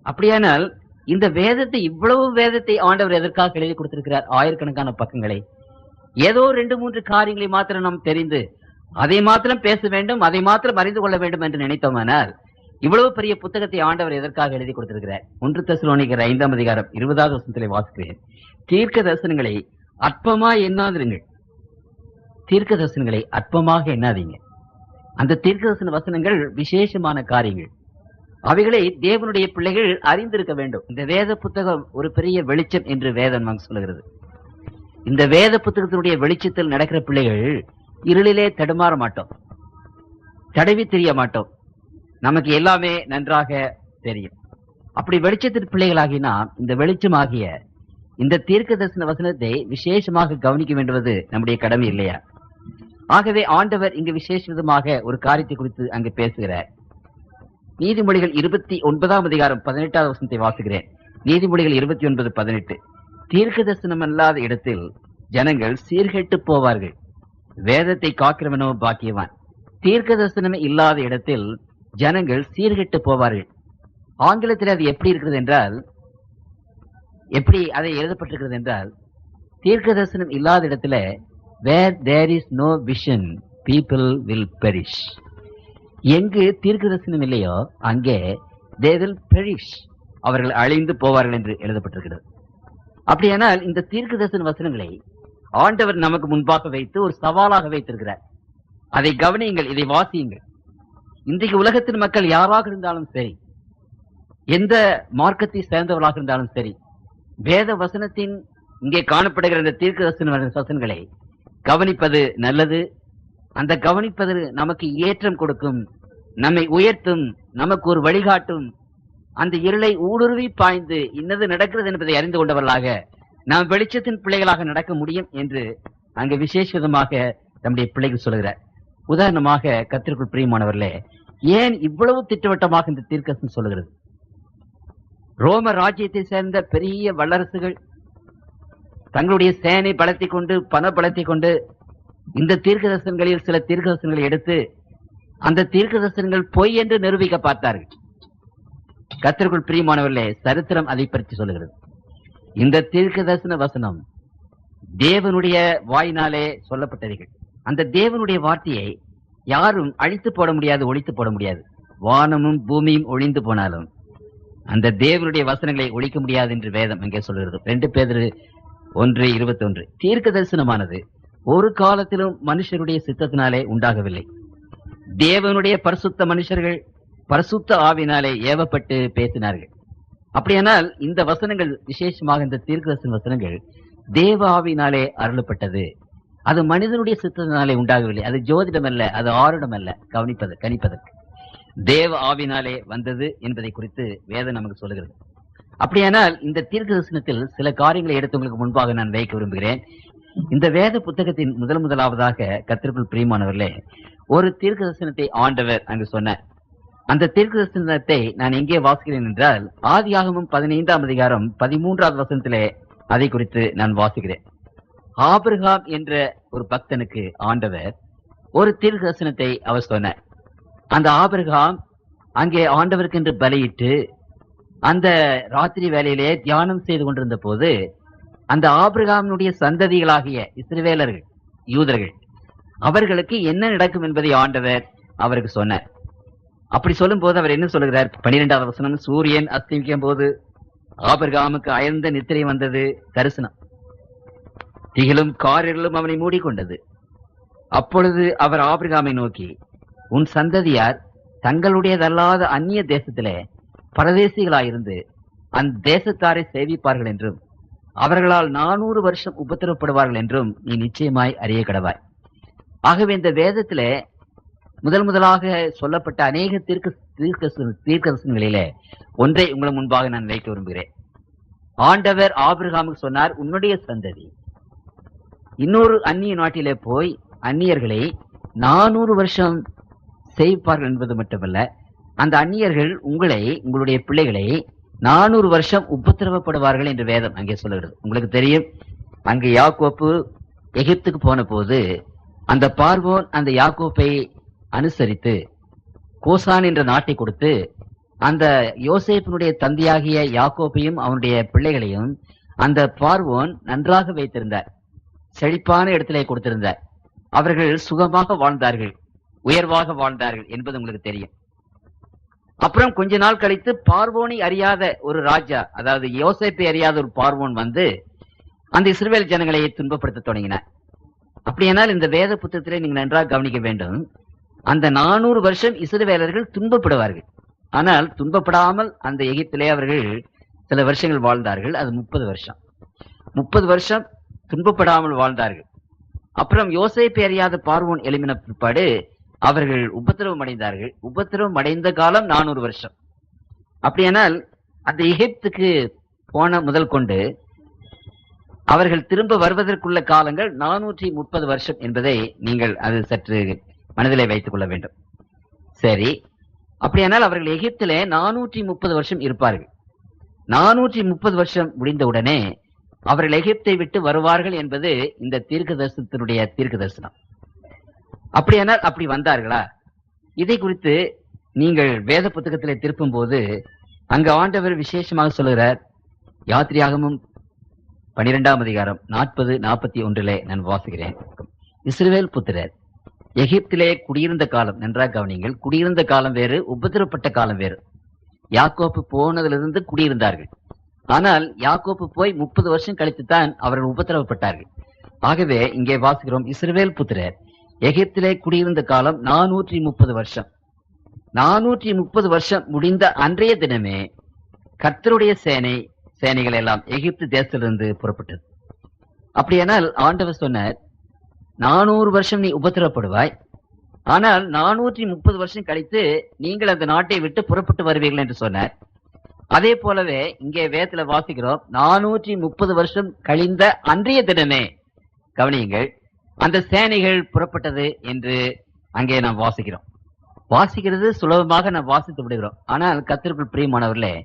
அப்படியானால் இந்த வேதத்தை, இவ்வளவு வேதத்தை ஆண்டவர் எதற்காக எழுதி கொடுத்திருக்கிறார்? ஆயிரக்கணக்கான பக்கங்களை. ஏதோ 2-3 காரியங்களை மாத்திரம் நாம் தெரிந்து அதை மாத்திரம் பேச வேண்டும், அதை மாத்திரம் அறிந்து கொள்ள வேண்டும் என்று நினைத்தோமானால் இவ்வளவு பெரிய புத்தகத்தை ஆண்டவர் எதற்காக எழுதி கொடுத்திருக்கிறார்? 1 தெசலோனிக்கர் 5ஆம் அதிகாரம் 20வது வசனத்திலே வாசிக்கிறேன். தீர்க்க தரிசனங்களை அற்பமா எண்ணாதிருங்கள். தீர்க்க தரிசனங்களை அற்பமாக எண்ணாதீங்க. அந்த தீர்க்க தரிசன வசனங்கள் விசேஷமான காரியங்கள். அவைகளை தேவனுடைய பிள்ளைகள் அறிந்திருக்க வேண்டும். இந்த வேத புத்தகம் ஒரு பெரிய வெளிச்சம் என்று வேதம் நமக்கு சொல்லுகிறது. இந்த வேத புத்தகத்தினுடைய வெளிச்சத்தில் நடக்கிற பிள்ளைகள் இருளிலே தடுமாற மாட்டோம், தடவி தெரிய மாட்டோம். நமக்கு எல்லாமே நன்றாக தெரியும். அப்படி வெளிச்சத்தின் பிள்ளைகளாகினா இந்த வெளிச்சமாகிய இந்த தீர்க்க தரிசன வசனத்தை விசேஷமாக கவனிக்க வேண்டுவது நம்முடைய கடமை இல்லையா? ஆகவே ஆண்டவர் இங்கு விசேஷ விதமாக ஒரு காரியத்தை குறித்து அங்கு பேசுகிறார். நீதிமொழிகள் 29ஆம் அதிகாரம் 18வது வசனத்தை வாசிக்கிறேன். நீதிமொழிகள் 29:18. தீர்க்க தரிசனம் அல்லாத இடத்தில் ஜனங்கள் சீர்கெட்டு போவார்கள், வேதத்தை காக்கிறவனோ பாக்கியவான். தீர்க்க தரிசனம் இல்லாத இடத்தில் ஜனங்கள் சீர்கெட்டு போவார்கள். ஆங்கிலத்தில் அது எப்படி இருக்கிறது என்றால், எப்படி அதை எழுதப்பட்டிருக்கிறது என்றால், தீர்க்க தரிசனம் இல்லாத இடத்துல where there is no vision people will perish. எங்கு தீர்க்க தரிசனம் இல்லையோ அங்கே they will perish, அவர்கள் அழிந்து போவார்கள் என்று எழுதப்பட்டிருக்கிறது. அப்படியானால் இந்த தீர்க்க தரிசன வசனங்களை ஆண்டவர் நமக்கு முன்பாக வைத்து ஒரு சவாலாக வைத்திருக்கிறார். அதை கவனியுங்கள், இதை வாசியுங்கள். இன்றைக்கு உலகத்தின் மக்கள் யாராக இருந்தாலும் சரி, எந்த மார்க்கத்தை சேர்ந்தவர்களாக இருந்தாலும் சரி, வேத வசனத்தின் இங்கே காணப்படுகிற இந்த தீர்க்க தரிசன வசனங்களை கவனிப்பது நல்லது. அந்த கவனிப்பது நமக்கு ஏற்றம் கொடுக்கும், நம்மை உயர்த்தும், நமக்கு ஒரு வழிகாட்டும். அந்த இருளை ஊடுருவி பாய்ந்து இன்னது நடக்கிறது என்பதை அறிந்து கொண்டவர்களாக நாம் வெளிச்சத்தின் பிள்ளைகளாக நடக்க முடியும் என்று அங்கு விசேஷ விதமாக நம்முடைய பிள்ளைகள் சொல்கிறார். உதாரணமாக, கர்த்தருக்குள் பிரியமானவர்களே, ஏன் இவ்வளவு திட்டவட்டமாக இந்த தீர்க்கதரிசனம் சொல்லுகிறது? ரோம ராஜ்யத்தை சேர்ந்த பெரிய வல்லரசுகள் தங்களுடைய சேனை பலத்தை கொண்டு, பண பலத்தை கொண்டு இந்த தீர்க்க தரிசனங்களில் சில தீர்க்க தரிசனங்களை எடுத்து அந்த தீர்க்க தரிசனங்கள் பொய் என்று நிரூபிக்க பார்த்தார்கள். கர்த்தருக்குள் பிரியமானவர்களே, சரித்திரம் அதை பற்றி சொல்லுகிறது. இந்த தீர்க்க தரிசன வசனம் தேவனுடைய வாயினாலே சொல்லப்பட்டவைகள். அந்த தேவனுடைய வார்த்தையை யாரும் அழித்து போட முடியாது, ஒழித்து போட முடியாது. வானமும் பூமியும் ஒழிந்து போனாலும் அந்த தேவனுடைய வசனங்களை ஒழிக்க முடியாது என்று வேதம் அங்கே சொல்கிறது. 2 பேதுரு 1:21. தீர்க்க தரிசனமானது ஒரு காலத்திலும் மனுஷருடைய சித்தத்தினாலே உண்டாகவில்லை. தேவனுடைய பரிசுத்த மனுஷர்கள் பரிசுத்த ஆவினாலே ஏவப்பட்டு பேசினார்கள். அப்படியானால் இந்த வசனங்கள், விசேஷமாக இந்த தீர்க்க தரிசன வசனங்கள் தேவ ஆவினாலே அருளப்பட்டது. அது மனிதனுடைய சித்தத்தினாலே உண்டாகவில்லை. அது ஜோதிடம் அல்ல, அது ஆருடம் அல்ல, கணிப்பதற்கு தேவ ஆவினாலே வந்தது என்பதை குறித்து வேதம் நமக்கு சொல்லுகிறது. அப்படியானால் இந்த தீர்க்க தரிசனத்தில் சில காரியங்களை எடுத்து உங்களுக்கு முன்பாக நான் வைக்க விரும்புகிறேன். இந்த வேத புத்தகத்தின் முதலாவதாக கர்த்தருக்குள் பிரியமானவர்களே, ஒரு தீர்க்க தரிசனத்தை ஆண்டவர் அங்கு சொன்னார். அந்த தீர்க்க தரிசனத்தை நான் எங்கே வாசிக்கிறேன் என்றால், ஆதியாகமம் 15ஆம் அதிகாரம் 13வது வசனத்திலே அதை குறித்து நான் வாசிக்கிறேன். ஆபிரகாம் என்ற ஒரு பக்தனுக்கு ஆண்டவர் ஒரு தீர்க்க தரிசனத்தை அவர் சொன்னார். அந்த ஆபிரகாம் அங்கே ஆண்டவருக்கு என்று பலியிட்டு அந்த ராத்திரி வேளையிலே தியானம் செய்து கொண்டிருந்த போது, அந்த ஆபிரகாமினுடைய சந்ததிகளாகிய இஸ்ரவேலர்கள், யூதர்கள், அவர்களுக்கு என்ன நடக்கும் என்பதை ஆண்டவர் அவருக்கு சொன்னார். அப்படி சொல்லும் போது அவர் என்ன சொல்லுகிறார்? 12வது வசனம், சூரியன் அஸ்தமிக்கும் போது ஆபிரகாமுக்கு அயர்ந்த நித்திரை வந்தது, தரிசனம், திகிலும் காரிருளும் அவனை மூடிக்கொண்டது. அப்பொழுது அவர் ஆபிரகாமை நோக்கி, உன் சந்ததியார் தங்களுடையதல்லாத அந்நிய தேசத்திலே பரதேசிகளாயிருந்து அந்த தேசத்தாரை சேவிப்பார்கள் என்றும் அவர்களால் 400 வருஷம் உபத்திரப்படுவார்கள் என்றும் நீ நிச்சயமாய் அறிய கடவாய். ஆகவே இந்த வேதத்திலே முதலாக சொல்லப்பட்ட அநேக தீர்க்கதரிசனங்களிலே ஒன்றை உங்கள் முன்பாக நான் வைக்க விரும்புகிறேன். ஆண்டவர் ஆபிரகாமுக்கு சொன்னார், உன்னுடைய சந்ததி இன்னொரு அந்நிய நாட்டிலே போய் அந்நியர்களை 400 வருஷம் சேவிப்பார்கள் என்பது மட்டுமல்ல, அந்த அந்நியர்கள் உங்களை, உங்களுடைய பிள்ளைகளை 400 வருஷம் உபத்திரவப்படுவார்கள் என்று வேதம் அங்கே சொல்லுகிறது. உங்களுக்கு தெரியும், அங்கே யாக்கோப்பு எகிப்துக்கு போன போது அந்த பார்வோன் அந்த யாக்கோப்பை அனுசரித்து கோசான் என்ற நாட்டை கொடுத்து அந்த யோசேப்பினுடைய தந்தையாகிய யாக்கோப்பையும் அவனுடைய பிள்ளைகளையும் அந்த பார்வோன் நன்றாக வைத்திருந்தார், செழிப்பான இடத்திலே கொடுத்திருந்தார். அவர்கள் சுகமாக வாழ்ந்தார்கள், உயர்வாக வாழ்ந்தார்கள் என்பது உங்களுக்கு தெரியும். அப்புறம் கொஞ்ச நாள் கழித்து பார்வோனை அறியாத ஒரு ராஜா, அதாவது யோசேப்பை அறியாத ஒரு பார்வோன் வந்து அந்த இஸ்ரவேல் ஜனங்களை துன்பப்படுத்த தொடங்கினார். அப்படியானால் இந்த வேத புத்தகத்திலே நீங்க நன்றாக கவனிக்க வேண்டும், அந்த 400 வருஷம் இஸ்ரவேலர்கள் துன்பப்படுவார்கள். ஆனால் துன்பப்படாமல் அந்த எகிப்திலே அவர்கள் சில வருஷங்கள் வாழ்ந்தார்கள். அது 30 வருஷம் துன்பப்படாமல் வாழ்ந்தார்கள். அப்புறம் யோசேப்பை அறியாத பார்வோன் எழுப்பின பிற்பாடு அவர்கள் உபத்திரவம் அடைந்தார்கள். உபத்திரவம் அடைந்த காலம் 400 வருஷம். அப்படியானால் அந்த எகிப்துக்கு போன முதல் கொண்டு அவர்கள் திரும்ப வருவதற்குள்ள காலங்கள் 430 வருஷம் என்பதை நீங்கள் அது சற்று மனதிலே வைத்துக் கொள்ள வேண்டும். சரி, அப்படியானால் அவர்கள் எகிப்திலே 430 வருஷம் இருப்பார்கள். 430 வருஷம் முடிந்தவுடனே அவர்கள் எகிப்தை விட்டு வருவார்கள் என்பது இந்த தீர்க்க தரிசனத்தினுடைய தீர்க்க தரிசனம். அப்படியானால் அப்படி வந்தார்களா? இதை குறித்து நீங்கள் வேத புத்தகத்திலே திருப்பும் போது அங்கு ஆண்டவர் விசேஷமாக சொல்லுகிறார். யாத்திரையாகமும் 12ஆம் அதிகாரம் 40-41 நான் வாசிக்கிறேன். இஸ்ரவேல் புத்திரர் எகிப்திலே குடியிருந்த காலம், நன்றாக கவனிங்கள், குடியிருந்த காலம் வேறு, உபத்திரப்பட்ட காலம் வேறு. யாக்கோப்பு போனதிலிருந்து குடியிருந்தார்கள். ஆனால் யாக்கோப்பு போய் 30 வருஷம் கழித்துத்தான் அவர்கள் உபத்திரவப்பட்டார்கள். ஆகவே இங்கே வாசிக்கிறோம், இஸ்ரவேல் புத்திரர் எகிப்திலே குடியிருந்த காலம் 430 வருஷம். 430 வருஷம் முடிந்த அன்றைய தினமே கர்த்தருடைய சேனைகள் எல்லாம் எகிப்து தேசத்திலிருந்து புறப்பட்டது. அப்படியானால் ஆண்டவர் சொன்னார், 400 வருஷம் நீ உபத்திரப்படுவாய், ஆனால் 430 வருஷம் கழித்து நீங்கள் அந்த நாட்டை விட்டு புறப்பட்டு வருவீர்கள் என்று சொன்னார். அதே போலவே இங்கே வேதத்துல வாசிக்கிறோம், 430 வருஷம் கழிந்த அன்றைய தினமே, கவனியுங்கள், அந்த சேனைகள் புறப்பட்டது என்று அங்கே நாம் வாசிக்கிறது சுலபமாக நாம் வாசித்து விடுகிறோம். ஆனால் கர்த்தருக்குள் பிரியமானவர்களே,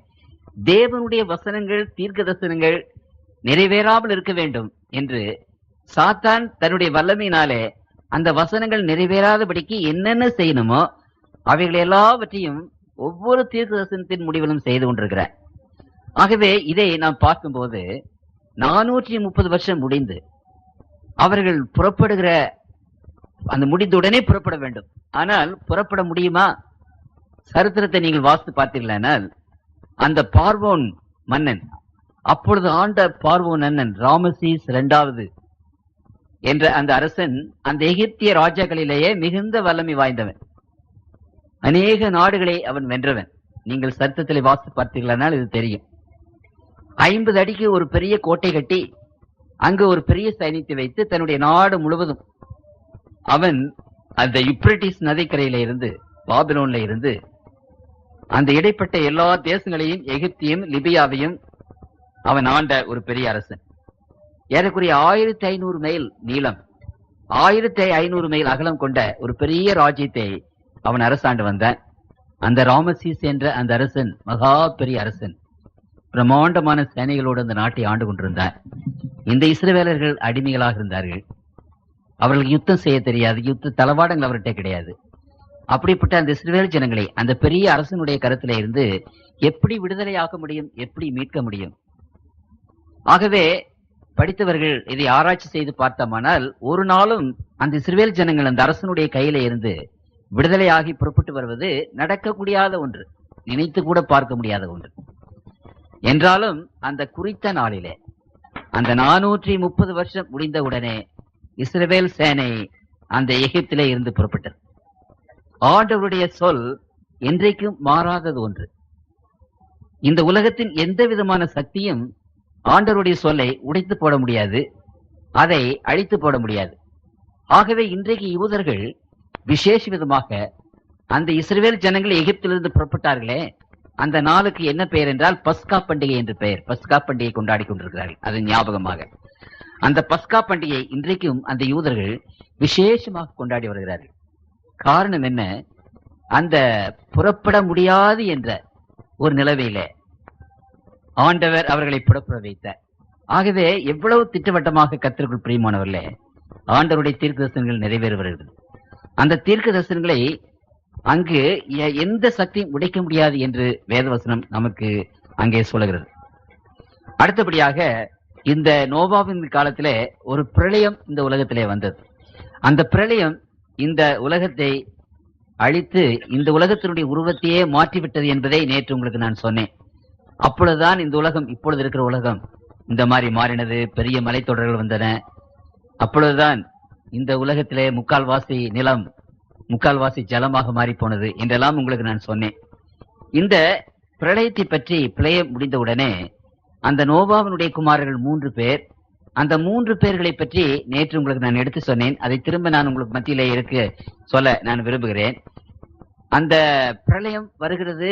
தேவனுடைய வசனங்கள், தீர்க்க தரிசனங்கள் நிறைவேறாமல் இருக்க வேண்டும் என்று சாத்தான் தன்னுடைய வல்லமையினாலே அந்த வசனங்கள் நிறைவேறாதபடிக்கு என்னென்ன செய்யணுமோ அவைகள் எல்லாவற்றையும் ஒவ்வொரு தீர்க்க தரிசனத்தின் முடிவிலும் செய்து கொண்டிருக்கிறார். ஆகவே இதை நாம் பார்க்கும்போது 430 வருஷம் முடிந்து அவர்கள் புறப்படுகிற அந்த முடிந்தவுடனே புறப்பட வேண்டும். ஆனால் புறப்பட முடியுமா? சரித்திரத்தை நீங்கள் வாசித்து பார்த்தீர்களானால் அந்த பார்வோன் மன்னன், அப்பொழுது ஆண்ட பார்வோன் மன்னன் ராமசீஸ் 2வது என்ற அந்த அரசன் அந்த எகிப்திய ராஜாக்களிலேயே மிகுந்த வல்லமை வாய்ந்தவன். அநேக நாடுகளை அவன் வென்றவன். நீங்கள் சரித்திரத்தில் வாசித்து பார்த்தீர்களானால் இது தெரியும். 50 அடிக்கு ஒரு பெரிய கோட்டை கட்டி அங்கு ஒரு பெரிய சைனியத்தை வைத்து தன்னுடைய நாடு முழுவதும் அவன் அந்த யூப்ரட்டிஸ் நதிக்கரையில இருந்து, பாபிலோன்ல இருந்து அந்த இடைப்பட்ட எல்லா தேசங்களையும், எகிப்தியும் லிபியாவையும் அவன் ஆண்ட ஒரு பெரிய அரசன். ஏறக்குறைய 1500 மைல் நீளம், 1500 மைல் அகலம் கொண்ட ஒரு பெரிய ராஜ்யத்தை அவன் அரசாண்டு வந்தான். அந்த ராமசீஸ் என்ற அந்த அரசன் மகா பெரிய அரசன், பிரம்மாண்டமான சேனைகளோடு அந்த நாட்டை ஆண்டு கொண்டிருந்தார். இந்த இஸ்ரவேலர்கள் அடிமைகளாக இருந்தார்கள். அவர்களுக்கு யுத்தம் செய்ய தெரியாது, யுத்த தளவாடங்கள் அவர்கிட்ட கிடையாது. அப்படிப்பட்ட அந்த இஸ்ரவேல் ஜனங்களை அந்த பெரிய அரசனுடைய கருத்திலே இருந்து எப்படி விடுதலையாக்க முடியும், எப்படி மீட்க முடியும்? ஆகவே படித்தவர்கள் இதை ஆராய்ச்சி செய்து பார்த்தோமானால் ஒரு நாளும் அந்த இஸ்ரவேல் ஜனங்கள் அந்த அரசனுடைய கையில இருந்து விடுதலையாகி புறப்பட்டு வருவது நடக்கக்கூடியாத ஒன்று, நினைத்து கூட பார்க்க முடியாத ஒன்று. என்றாலும் அந்த குறித்த நாளிலே, அந்த 430 வருஷம் முடிந்தவுடனே இஸ்ரவேல் சேனை அந்த எகிப்திலே இருந்து புறப்பட்டது. ஆண்டவருடைய சொல் என்றைக்கும் மாறாதது ஒன்று. இந்த உலகத்தின் எந்த விதமான சக்தியும் ஆண்டவருடைய சொல்லை உடைத்து போட முடியாது, அதை அழித்து போட முடியாது. ஆகவே இன்றைக்கு யூதர்கள் விசேஷ விதமாக அந்த இஸ்ரவேல் ஜனங்கள் எகிப்திலிருந்து புறப்பட்டார்களே, அந்த நாளுக்கு என்ன பெயர் என்றால் பஸ்கா பண்டிகை என்று பெயர். பஸ்கா பண்டிகை கொண்டாடி கொண்டிருக்கிறார்கள். அது ஞாபகமாக அந்த பஸ்கா பண்டிகை இன்றைக்கும் அந்த யூதர்கள் விசேஷமாக கொண்டாடி வருகிறார்கள். காரணம் என்ன? அந்த புறப்பட முடியாது என்ற ஒரு நிலைமையில ஆண்டவர் அவர்களை புறப்பட வைத்தார். ஆகவே எவ்வளவு திட்டவட்டமாக கர்த்தருக்குள் பிரியமானவர்களே ஆண்டவருடைய தீர்க்க தரிசனங்கள் நிறைவேறி வருகிறது. அந்த தீர்க்க தரிசனங்களை அங்கு எந்த சக்தியும் உடைக்க முடியாது என்று வேதவசனம் நமக்கு அங்கே சொல்லுகிறது. அடுத்தபடியாக இந்த நோவாவின் காலத்திலே ஒரு பிரளயம் இந்த உலகத்திலே வந்தது. அந்த பிரளயம் இந்த உலகத்தை அழித்து இந்த உலகத்தினுடைய உருவத்தையே மாற்றிவிட்டது என்பதை நேற்று உங்களுக்கு நான் சொன்னேன். அப்பொழுதுதான் இந்த உலகம், இப்பொழுது இருக்கிற உலகம் இந்த மாதிரி மாறினது. பெரிய மலைத்தொடர்கள் வந்தன. அப்பொழுதுதான் இந்த உலகத்திலே முக்கால்வாசி நிலம், முக்கால்வாசி ஜலமாக மாறி போனது என்றெல்லாம் உங்களுக்கு நான் சொன்னேன். இந்த பிரளயத்தை பற்றி பிரளயம் முடிந்தவுடனே அந்த நோவாவினுடைய குமாரர்கள் 3 பேர், அந்த 3 பேர்களை பற்றி நேற்று உங்களுக்கு நான் எடுத்து சொன்னேன். அதை திரும்ப நான் உங்களுக்கு மத்தியிலே இருக்க சொல்ல நான் விரும்புகிறேன். அந்த பிரளயம் வருகிறது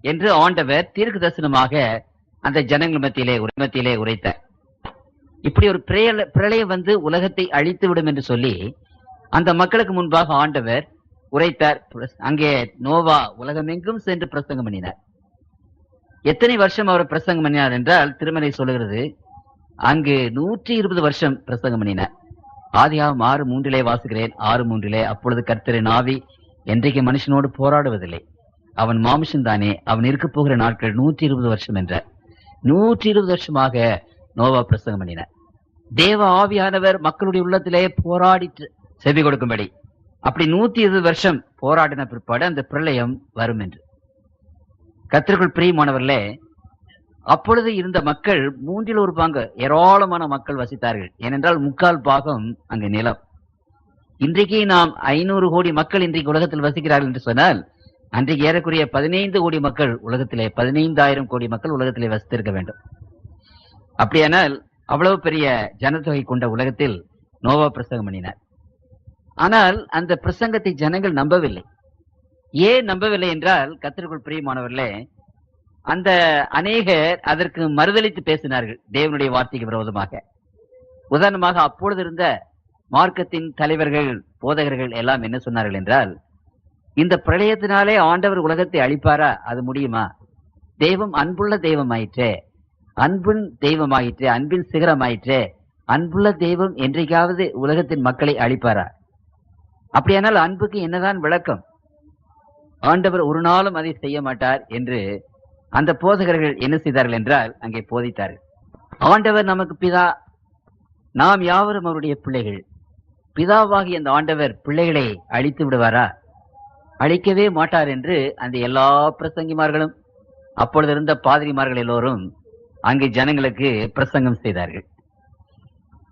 என்று ஆண்டவர் தீர்க்க தரிசனமாக அந்த ஜனங்கள் மத்தியிலே உரைத்தார். இப்படி ஒரு பிரளயம் வந்து உலகத்தை அழித்து விடும் என்று சொல்லி அந்த மக்களுக்கு முன்பாக ஆண்டவர் உரைத்தார். அங்கே நோவா உலகமெங்கும் சென்று பிரசங்கம் பண்ணினார். எத்தனை வருஷம் அவர் பிரசங்கம் பண்ணினார் என்றால் திருமலை சொல்லுகிறது அங்கு 120 வருஷம் பிரசங்கம் பண்ணினார். ஆதியாகமம் 6:3 வாசுகிறேன். 6:3 அப்பொழுது கர்த்தரின் ஆவி என்றைக்கு மனுஷனோடு போராடுவதில்லை, அவன் மாமிசம் தானே, அவன் இருக்க போகிற நாட்கள் 120 வருஷம் என்றார். 120 வருஷமாக நோவா பிரசங்கம் பண்ணினார். தேவ ஆவியானவர் மக்களுடைய உள்ளத்திலே போராடி செவி கொடுக்கும்படி அப்படி 120 வருஷம் போராடின பிற்பாடு அந்த பிரளயம் வரும் என்று. கர்த்தருக்குள் பிரியமானவர்களே, அப்பொழுது இருந்த மக்கள் 1/3 பங்கு ஏராளமான மக்கள் வசித்தார்கள். ஏனென்றால் 3/4 பாகம் அங்கு நிலம். இன்றைக்கு நாம் 500 கோடி மக்கள் இன்றைக்கு உலகத்தில் வசிக்கிறார்கள் என்று சொன்னால் அன்றைக்கு ஏறக்குறைய 15 கோடி மக்கள் உலகத்திலே, 15,000 கோடி மக்கள் உலகத்திலே வசித்திருக்க வேண்டும். அப்படியானால் அவ்வளவு பெரிய ஜனத்தொகை கொண்ட உலகத்தில் நோவா பிரசங்கம் பண்ணினார். ஆனால் அந்த பிரசங்கத்தை ஜனங்கள் நம்பவில்லை. ஏன் நம்பவில்லை என்றால் கர்த்தருக்குள் பிரியமானவர்களே, அந்த அநேகர் அதற்கு மறுதலித்து பேசினார்கள் தேவனுடைய வார்த்தைக்கு விரோதமாக. உதாரணமாக அப்பொழுது இருந்த மார்க்கத்தின் தலைவர்கள், போதகர்கள் எல்லாம் என்ன சொன்னார்கள் என்றால், இந்த பிரளயத்தினாலே ஆண்டவர் உலகத்தை அழிப்பாரா? அது முடியுமா? தெய்வம் அன்புள்ள தெய்வமாயிற்றே, அன்பின் தெய்வமாயிற்றே, அன்பின் சிகரமாயிற்றே, அன்புள்ள தெய்வம் என்றைக்காவது உலகத்தின் மக்களை அழிப்பாரா? அப்படியானால் அன்புக்கு என்னதான் விளக்கம்? ஆண்டவர் ஒரு நாளும் அதை செய்ய மாட்டார் என்று அந்த போதகர்கள் என்ன செய்தார்கள் என்றால் அங்கே போதித்தார்கள். ஆண்டவர் நமக்கு பிதா, நாம் யாவரும் அவருடைய பிள்ளைகள். பிதாவாகி அந்த ஆண்டவர் பிள்ளைகளை அழித்து விடுவாரா? அழிக்கவே மாட்டார் என்று அந்த எல்லா பிரசங்கிமார்களும், அப்பொழுது இருந்த பாதிரிமார்கள் எல்லோரும் அங்கே ஜனங்களுக்கு பிரசங்கம் செய்தார்கள்.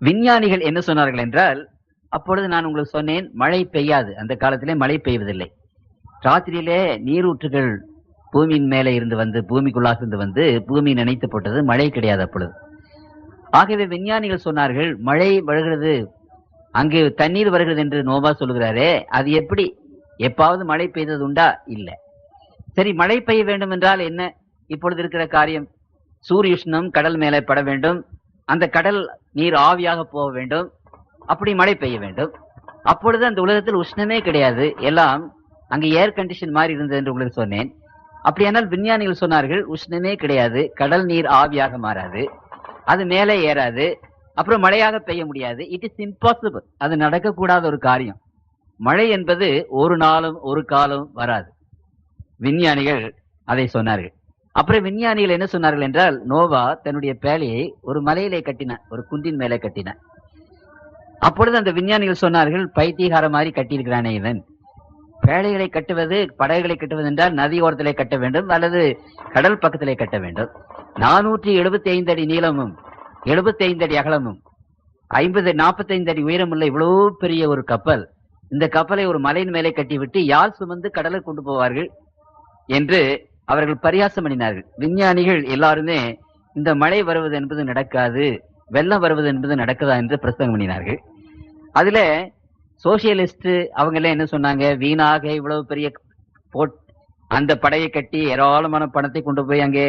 விஞ்ஞானிகள் என்ன சொன்னார்கள் என்றால், அப்பொழுது நான் உங்களுக்கு சொன்னேன் மழை பெய்யாது, அந்த காலத்திலே மழை பெய்வதில்லை. ராத்திரியிலே நீரூற்றுகள் பூமியின் மேலே இருந்து வந்து பூமிக்குள்ளாக இருந்து வந்து பூமி நினைத்து போட்டது, மழை கிடையாது அப்பொழுது. ஆகவே விஞ்ஞானிகள் சொன்னார்கள் மழை வருகிறது, அங்கு தண்ணீர் வருகிறது என்று நோவா சொல்லுகிறாரே, அது எப்படி? எப்பாவது மழை பெய்தது உண்டா? இல்லை. சரி, மழை பெய்ய வேண்டும் என்றால் என்ன இப்பொழுது இருக்கிற காரியம்? சூரிய உஷ்ணம் கடல் மேலே பட வேண்டும், அந்த கடல் நீர் ஆவியாக போக வேண்டும், அப்படி மழை பெய்ய வேண்டும். அப்பொழுது அந்த உலகத்தில் உஷ்ணமே கிடையாது, எல்லாம் அங்கு ஏர் கண்டிஷன் மாதிரி இருந்தது என்று உங்களுக்கு சொன்னேன். அப்படியானால் விஞ்ஞானிகள் சொன்னார்கள் உஷ்ணமே கிடையாது, கடல் நீர் ஆவியாக மாறாது, அது மேலே ஏறாது, அப்புறம் மழையாக பெய்ய முடியாது. இட் இஸ் இம்பாசிபிள், அது நடக்கக்கூடாத ஒரு காரியம். மழை என்பது ஒரு நாளும் ஒரு காலம் வராது. விஞ்ஞானிகள் அதை சொன்னார்கள். அப்புறம் விஞ்ஞானிகள் என்ன சொன்னார்கள் என்றால், நோவா தன்னுடைய பேழையை ஒரு மலையிலே கட்டினார், ஒரு குன்றின் மேலே கட்டினார். அப்பொழுது அந்த விஞ்ஞானிகள் சொன்னார்கள், பைத்தியகார மாதிரி கட்டியிருக்கிறானே இவன், பேழைகளை கட்டுவது, படகுகளை கட்டுவது என்றால் நதி ஓரத்திலே கட்ட வேண்டும் அல்லது கடல் பக்கத்திலே கட்ட வேண்டும். 475 அடி நீளமும் 75 அடி அகலமும் 45 அடி உயரமுள்ள இவ்வளவு பெரிய ஒரு கப்பல், இந்த கப்பலை ஒரு மலையின் மேலே கட்டிவிட்டு யாழ் சுமந்து கடலை கொண்டு போவார்கள் என்று அவர்கள் பரியாசம் பண்ணினார்கள். விஞ்ஞானிகள் எல்லாருமே இந்த மழை வருவது என்பது நடக்காது, வெள்ளம் வருவது என்பது நடக்குதா என்று பிரசங்கம் பண்ணினார்கள். அதுல சோசியலிஸ்ட் அவங்க எல்லாம் என்ன சொன்னாங்க, வீணாக இவ்வளவு பெரிய அந்த படையை கட்டி ஏராளமான பணத்தை கொண்டு போய் அங்கே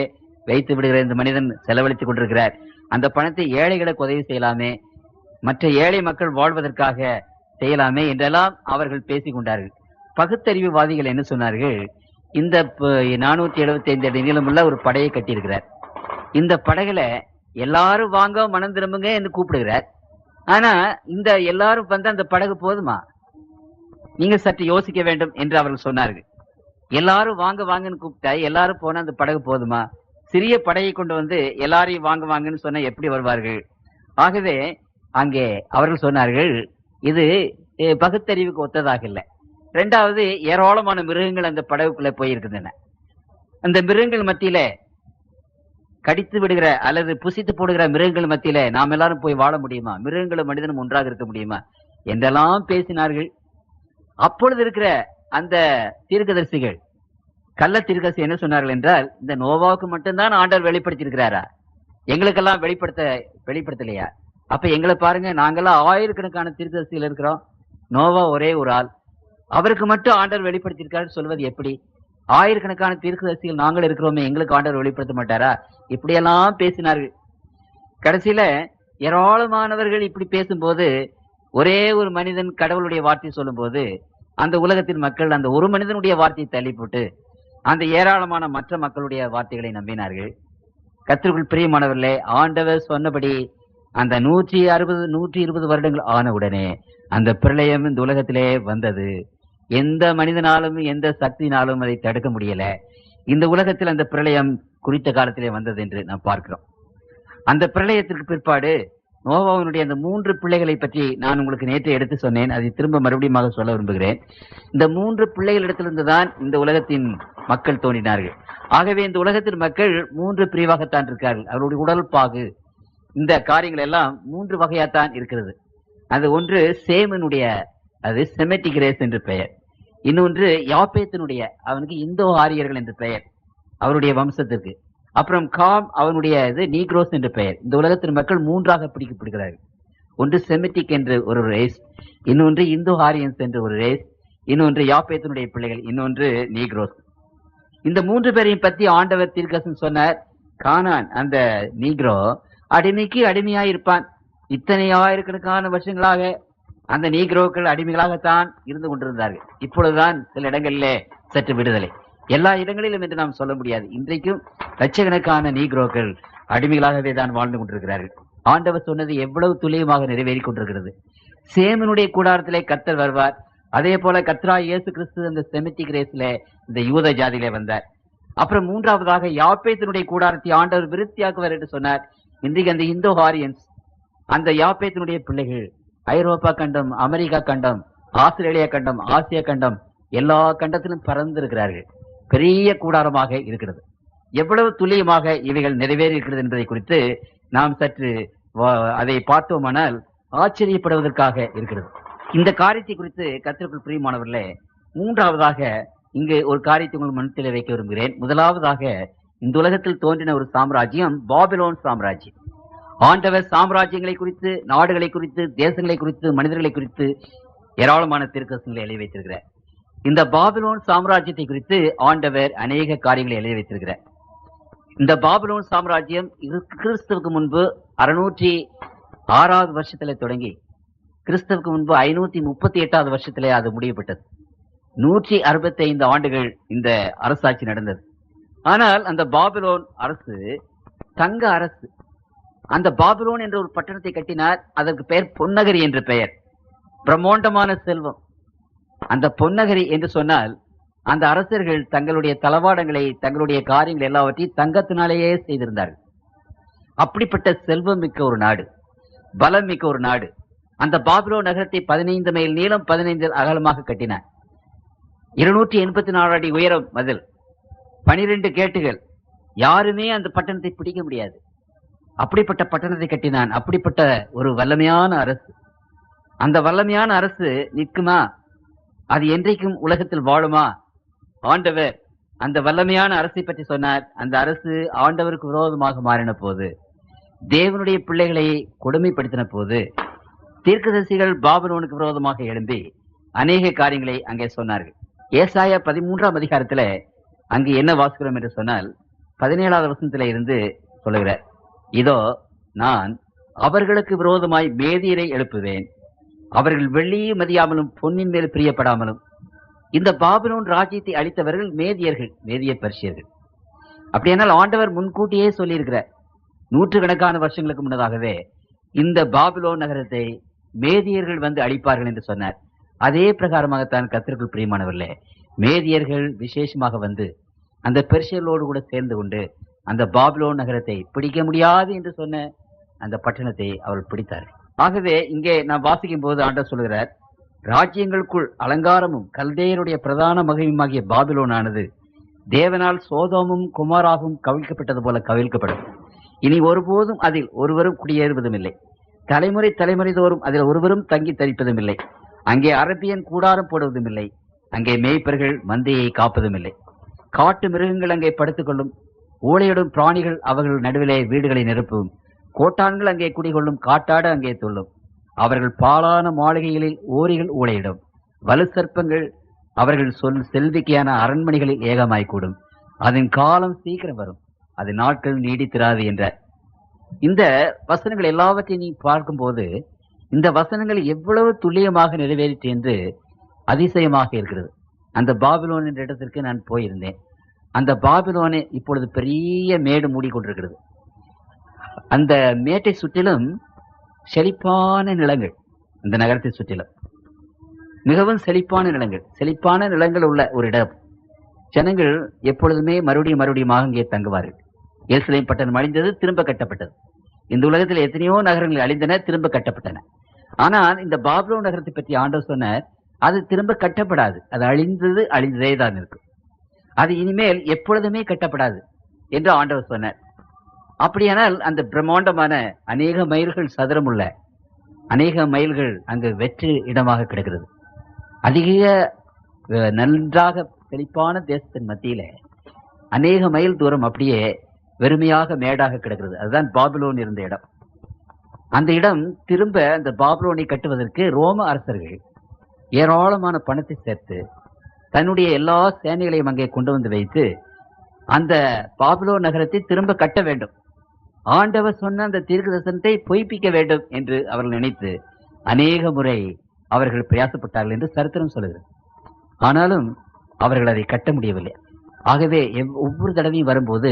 வைத்து விடுகிற இந்த மனிதன் செலவழித்துக் கொண்டிருக்கிறார், அந்த பணத்தை ஏழைகளுக்கு உதவி செய்யலாமே, மற்ற ஏழை மக்கள் வாழ்வதற்காக செய்யலாமே என்றெல்லாம் அவர்கள் பேசிக் கொண்டார்கள். பகுத்தறிவுவாதிகள் என்ன சொன்னார்கள், இந்த 475 அடி நீளமுள்ள ஒரு படையை கட்டியிருக்கிறார், இந்த படகுல எல்லாரும் வாங்க மனம் திரும்புங்க என்று கூப்பிடுகிறார். ஆனா இந்த எல்லாரும் வந்து அந்த படகு போதுமா? நீங்க சற்று யோசிக்க வேண்டும் என்று அவர்கள் சொன்னார்கள். எல்லாரும் வாங்க வாங்கன்னு கூப்பிட்டா எல்லாரும் போனா அந்த படகு போதுமா? சிறிய படகை கொண்டு வந்து எல்லாரையும் வாங்க வாங்கன்னு சொன்னா எப்படி வருவார்கள்? ஆகவே அங்கே அவர்கள் சொன்னார்கள், இது பகுத்தறிவுக்கு ஒத்ததாக இல்லை. இரண்டாவது, ஏராளமான மிருகங்கள் அந்த படகுக்குள்ள போயிருக்கின்றன. அந்த மிருகங்கள் மத்தியில கடித்து விடுகிற அல்லது புசித்து போடுகிற மிருகங்கள் மத்தியில நாம் எல்லாரும் போய் வாழ முடியுமா? மிருகங்களும் மனிதனும் ஒன்றாக இருக்க முடியுமா என்றெல்லாம் பேசினார்கள். அப்பொழுது இருக்கிற அந்த தீர்க்கதரிசிகள், கள்ள தீர்க்கதரிசி என்ன சொன்னார்கள் என்றால், இந்த நோவாவுக்கு மட்டும்தான் ஆண்டவர் வெளிப்படுத்தியிருக்கிறாரா? எங்களுக்கெல்லாம் வெளிப்படுத்தலையா? அப்ப எங்களை பாருங்க, நாங்கெல்லாம் ஆயிரக்கணக்கான தீர்க்கதரிசிகள் இருக்கிறோம், நோவா ஒரே ஒரு ஆள், அவருக்கு மட்டும் ஆண்டவர் வெளிப்படுத்தியிருக்காரு சொல்வது எப்படி? ஆயிரக்கணக்கான தீர்க்கதரிசிகள் நாங்கள் இருக்கிறோமே, எங்களுக்கு ஆண்டவர் வெளிப்படுத்த மாட்டாரா? இப்படியெல்லாம் பேசினார்கள். கடைசியில ஏராளமானவர்கள் இப்படி பேசும்போது, ஒரே ஒரு மனிதன் கடவுளுடைய வார்த்தை சொல்லும் போது அந்த உலகத்தின் மக்கள் அந்த ஒரு மனிதனுடைய வார்த்தையை தள்ளி போட்டு அந்த ஏராளமான மற்ற மக்களுடைய வார்த்தைகளை நம்பினார்கள். கர்த்தருக்குள் பிரியமானவர்களே, ஆண்டவர் சொன்னபடி அந்த 120 வருடங்கள் ஆன உடனே அந்த பிரளயம் இந்த உலகத்திலே வந்தது. எந்த மனிதனாலும் எந்த சக்தினாலும் அதை தடுக்க முடியல. இந்த உலகத்தில் அந்த பிரளயம் குறித்த காலத்திலே வந்தது என்று நாம் பார்க்கிறோம். அந்த பிரளயத்திற்கு பிற்பாடு நோவாவினுடைய அந்த 3 பிள்ளைகளை பற்றி நான் உங்களுக்கு நேற்று எடுத்து சொன்னேன். அதை திரும்ப மறுபடியும் சொல்ல விரும்புகிறேன். இந்த 3 பிள்ளைகளிடத்திலிருந்து தான் இந்த உலகத்தின் மக்கள் தோன்றினார்கள். ஆகவே இந்த உலகத்தின் மக்கள் 3 பிரிவாகத்தான் இருக்கார்கள். அவருடைய உடல் பாகு, இந்த காரியங்கள் எல்லாம் 3 வகையாத்தான் இருக்கிறது. அது ஒன்று சேமனுடைய, அது செமெட்டிக் ரேஸ் என்று பெயர். இன்னொன்று யாப்பேத்தினுடைய, அவனுக்கு இந்தோ ஆரியர்கள் என்று பெயர் அவருடைய வம்சத்திற்கு. அப்புறம் காம், அவனுடைய இது நீக்ரோஸ் என்று பெயர். இந்த உலகத்தின் மக்கள் 3ஆக பிடிக்கப்படுகிறார்கள். ஒன்று செமெட்டிக் என்று ஒரு ரேஸ், இன்னொன்று இந்தோ ஆரியன்ஸ் என்று ஒரு ரேஸ், இன்னொன்று யாப்பேத்தினுடைய பிள்ளைகள், இன்னொன்று நீக்ரோஸ். இந்த 3 பேரையும் பற்றி ஆண்டவர் தீர்க்கதரிசி சொன்னார். கானான் அந்த நீக்ரோ அடிமைக்கு அடிமையாயிருப்பான். இத்தனை ஆயிரக்கணக்கான வருஷங்களாக அந்த நீக்ரோக்கள் அடிமைகளாகத்தான் இருந்து கொண்டிருந்தார்கள். இப்பொழுதுதான் சில இடங்களிலே சற்று விடுதலை. எல்லா இடங்களிலும் என்று நாம் சொல்ல முடியாது. இன்றைக்கும் லட்சக்கணக்கான நீக்ரோக்கள் அடிமைகளாகவே தான் வாழ்ந்து கொண்டிருக்கிறார்கள். ஆண்டவர் சொன்னது எவ்வளவு துல்லியமாக நிறைவேறி கொண்டிருக்கிறது. சேமனுடைய கூடாரத்திலே கர்த்தர் வருவார். அதே போல கர்த்தராகிய இயேசு கிறிஸ்து அந்த செமிட்டிக் ரேஸ்ல இந்த யூத ஜாதியிலே வந்தார். அப்புறம் 3ஆவதாக யாப்பேத்தினுடைய கூடாரத்தை ஆண்டவர் விருத்தியாக்குவார் என்று சொன்னார். இன்றைக்கு அந்த இந்தோ ஆரியன்ஸ், அந்த யாப்பேத்தினுடைய பிள்ளைகள் ஐரோப்பா கண்டம், அமெரிக்கா கண்டம், ஆஸ்திரேலியா கண்டம், ஆசியா கண்டம், எல்லா கண்டத்திலும் பறந்து இருக்கிறார்கள். பெரிய கூடாரமாக இருக்கிறது. எவ்வளவு துல்லியமாக இவைகள் நிறைவேறி இருக்கிறது என்பதை குறித்து நாம் சற்று அதை பார்த்தோமானால் ஆச்சரியப்படுவதற்காக இருக்கிறது. இந்த காரியத்தை குறித்து கர்த்தருக்குள் பிரியமானவர்களே, 3ஆவதாக இங்கு ஒரு காரியத்தை உங்கள் மனத்தில் வைக்க விரும்புகிறேன். முதலாவதாக, இந்த உலகத்தில் தோன்றின ஒரு சாம்ராஜ்யம் பாபிலோன் சாம்ராஜ்யம். ஆண்டவர் சாம்ராஜ்யங்களை குறித்து, நாடுகளை குறித்து, தேசங்களை குறித்து, மனிதர்களை குறித்து ஏராளமான தீர்க்கதரிசனங்களை எழுதி வைத்திருக்கிறார். இந்த பாபிலோன் சாம்ராஜ்யத்தை குறித்து ஆண்டவர் அநேக காரியங்களை எழுதி வைத்திருக்கிறார். இந்த பாபிலோன் சாம்ராஜ்யம் கிறிஸ்துவுக்கு முன்பு 606வது வருஷத்திலே தொடங்கி கிறிஸ்துவுக்கு முன்பு 538வது வருஷத்திலே அது முடியப்பட்டது. 165 ஆண்டுகள் இந்த அரசாட்சி நடந்தது. ஆனால் அந்த பாபிலோன் அரசு தங்க அரசு. அந்த பாபிலோன் என்ற ஒரு பட்டணத்தை கட்டினார். அதற்கு பெயர் பொன்னகரி என்று பெயர். பிரம்மாண்டமான செல்வம். அந்த பொன்னகரி என்று சொன்னால் அந்த அரசர்கள் தங்களுடைய தளவாடங்களை, தங்களுடைய காரியங்கள் எல்லாவற்றையும் தங்கத்தினாலேயே செய்திருந்தார்கள். அப்படிப்பட்ட செல்வம் மிக்க ஒரு நாடு, பலம் மிக்க ஒரு நாடு. அந்த பாபிலோன் நகரத்தை 15 மைல் நீளம், 15 அகலமாக கட்டினார். 284 அடி உயரம் மதில், 12 கேட்டுகள். யாருமே அந்த பட்டணத்தை பிடிக்க முடியாது. அப்படிப்பட்ட பட்டணத்தை கட்டினான். அப்படிப்பட்ட ஒரு வல்லமையான அரசு. அந்த வல்லமையான அரசு நிற்குமா? அது என்றைக்கும் உலகத்தில் வாழுமா? ஆண்டவர் அந்த வல்லமையான அரசை பற்றி சொன்னார். அந்த அரசு ஆண்டவருக்கு விரோதமாக மாறின போது, தேவனுடைய பிள்ளைகளை கொடுமைப்படுத்தின போது, தீர்க்கதரிசிகள் பாபிலோனுக்கு விரோதமாக எழும்பி அநேக காரியங்களை அங்கே சொன்னார்கள். ஏசாயா 13ஆம் அதிகாரத்துல அங்கு என்ன வாசிக்கிறோம் என்று சொன்னால், 17வது வசனத்திலே இருந்து சொல்லுகிறார், இதோ நான் அவர்களுக்கு விரோதமாய் மேதியரை எழுப்புவேன். அவர்கள் வெள்ளியை மதியாமலும் பொன்னின் மேல் பிரியப்படாமலும். இந்த பாபிலோன் ராஜ்யத்தை அளித்தவர்கள் மேதியர்கள், மேதிய பர்ஷியர்கள். அப்படியானால் ஆண்டவர் முன்கூட்டியே சொல்லியிருக்கிறார், நூற்றுக்கணக்கான வருஷங்களுக்கு முன்னதாகவே இந்த பாபிலோன் நகரத்தை மேதியர்கள் வந்து அழிப்பார்கள் என்று சொன்னார். அதே பிரகாரமாகத்தான் கர்த்தருக்குள் பிரியமானவர்களே, மேதியர்கள் விசேஷமாக வந்து அந்த பெர்சியர்களோடு கூட சேர்ந்து கொண்டு அந்த பாபிலோன் நகரத்தை பிடிக்க முடியாது என்று சொன்ன அந்த பட்டணத்தை அவர்கள் பிடித்தார்கள். ஆகவே இங்கே நான் வாசிக்கும் போது ஆண்டவர் சொல்கிறார், ராஜ்யங்களுக்குள் அலங்காரமும் கல்தேயருடைய பிரதான மகிமையுமாகிய பாபிலோனானது தேவனால் சோதோமும் குமாராகவும் கவிழ்க்கப்பட்டது போல கவிழ்க்கப்படும். இனி ஒருபோதும் அதில் ஒருவரும் குடியேறுவதும் இல்லை. தலைமுறை தலைமுறை தோறும் அதில் ஒருவரும் தங்கி தரிப்பதும் இல்லை. அங்கே அரபியன் கூடாரம் போடுவதும் இல்லை. அங்கே மேய்ப்பர்கள் மந்தையை காப்பதும் இல்லை. காட்டு மிருகங்கள் அங்கே படுத்துக்கொள்ளும். ஊழையிடும் பிராணிகள் அவர்கள் நடுவிலே வீடுகளை நிரப்பும். கோட்டான்கள் அங்கே குடிகொள்ளும். காட்டாடு அங்கே துள்ளும். அவர்கள் பாலான மாளிகைகளில் ஓரிகள் ஊழையிடும். வலு சர்ப்பங்கள் அவர்கள் செல்விக்கையான அரண்மனைகளில் ஏகமாய்க்கூடும். அதன் காலம் சீக்கிரம் வரும், அது நாட்கள் நீடித்திராது என்ற இந்த வசனங்கள் எல்லாவற்றையும் நீ பார்க்கும்போது இந்த வசனங்கள் எவ்வளவு துல்லியமாக நிறைவேறிற்று என்று அதிசயமாக இருக்கிறது. அந்த பாபிலோன் என்ற இடத்திற்கு நான் போயிருந்தேன். அந்த பாபிலோனை இப்பொழுது பெரிய மேடு மூடிக்கொண்டிருக்கிறது. அந்த மேட்டை சுற்றிலும் செழிப்பான நிலங்கள், இந்த நகரத்தை சுற்றிலும் மிகவும் செழிப்பான நிலங்கள் உள்ள ஒரு இடம். ஜனங்கள் எப்பொழுதுமே மறுபடியுமாக இங்கே தங்குவார்கள். எருசலேம் பட்டணம் அழிந்தது, திரும்ப கட்டப்பட்டது. இந்த உலகத்தில் எத்தனையோ நகரங்கள் அழிந்தன, திரும்ப கட்டப்பட்டன. ஆனால் இந்த பாபிலோன் நகரத்தை பற்றி ஆண்டவர் சொன்னார், அது திரும்ப கட்டப்படாது, அது அழிந்ததே தான் இருக்கும், அது இனிமேல் எப்பொழுதுமே கட்டப்படாது என்று ஆண்டவர் சொன்னார். அப்படியானால் அந்த பிரம்மாண்டமான அநேக மைல்கள் சதுரமுள்ள அநேக மைல்கள் அங்கு வெற்று இடமாக கிடக்கிறது. அதிக நன்றாக செழிப்பான தேசத்தின் மத்தியில அநேக மைல் தூரம் அப்படியே வெறுமையாக மேடாக கிடக்கிறது. அதுதான் பாபிலோன் இருந்த இடம். அந்த இடம் திரும்ப அந்த பாபிலோனை கட்டுவதற்கு ரோம அரசர்கள் ஏராளமான பணத்தை சேர்த்து தன்னுடைய எல்லா சேனைகளையும் அங்கே கொண்டு வந்து வைத்து அந்த பாபிலோன் நகரத்தை திரும்ப கட்ட வேண்டும், ஆண்டவர் சொன்ன அந்த தீர்க்க தரிசனத்தை பொய்ப்பிக்க வேண்டும் என்று அவர்கள் நினைத்து அநேக முறை அவர்கள் பிரயாசப்பட்டார்கள் என்று சரித்திரம் சொல்லுகிறது. ஆனாலும் அவர்கள் அதை கட்ட முடியவில்லை. ஆகவே ஒவ்வொரு தடவையும் வரும்போது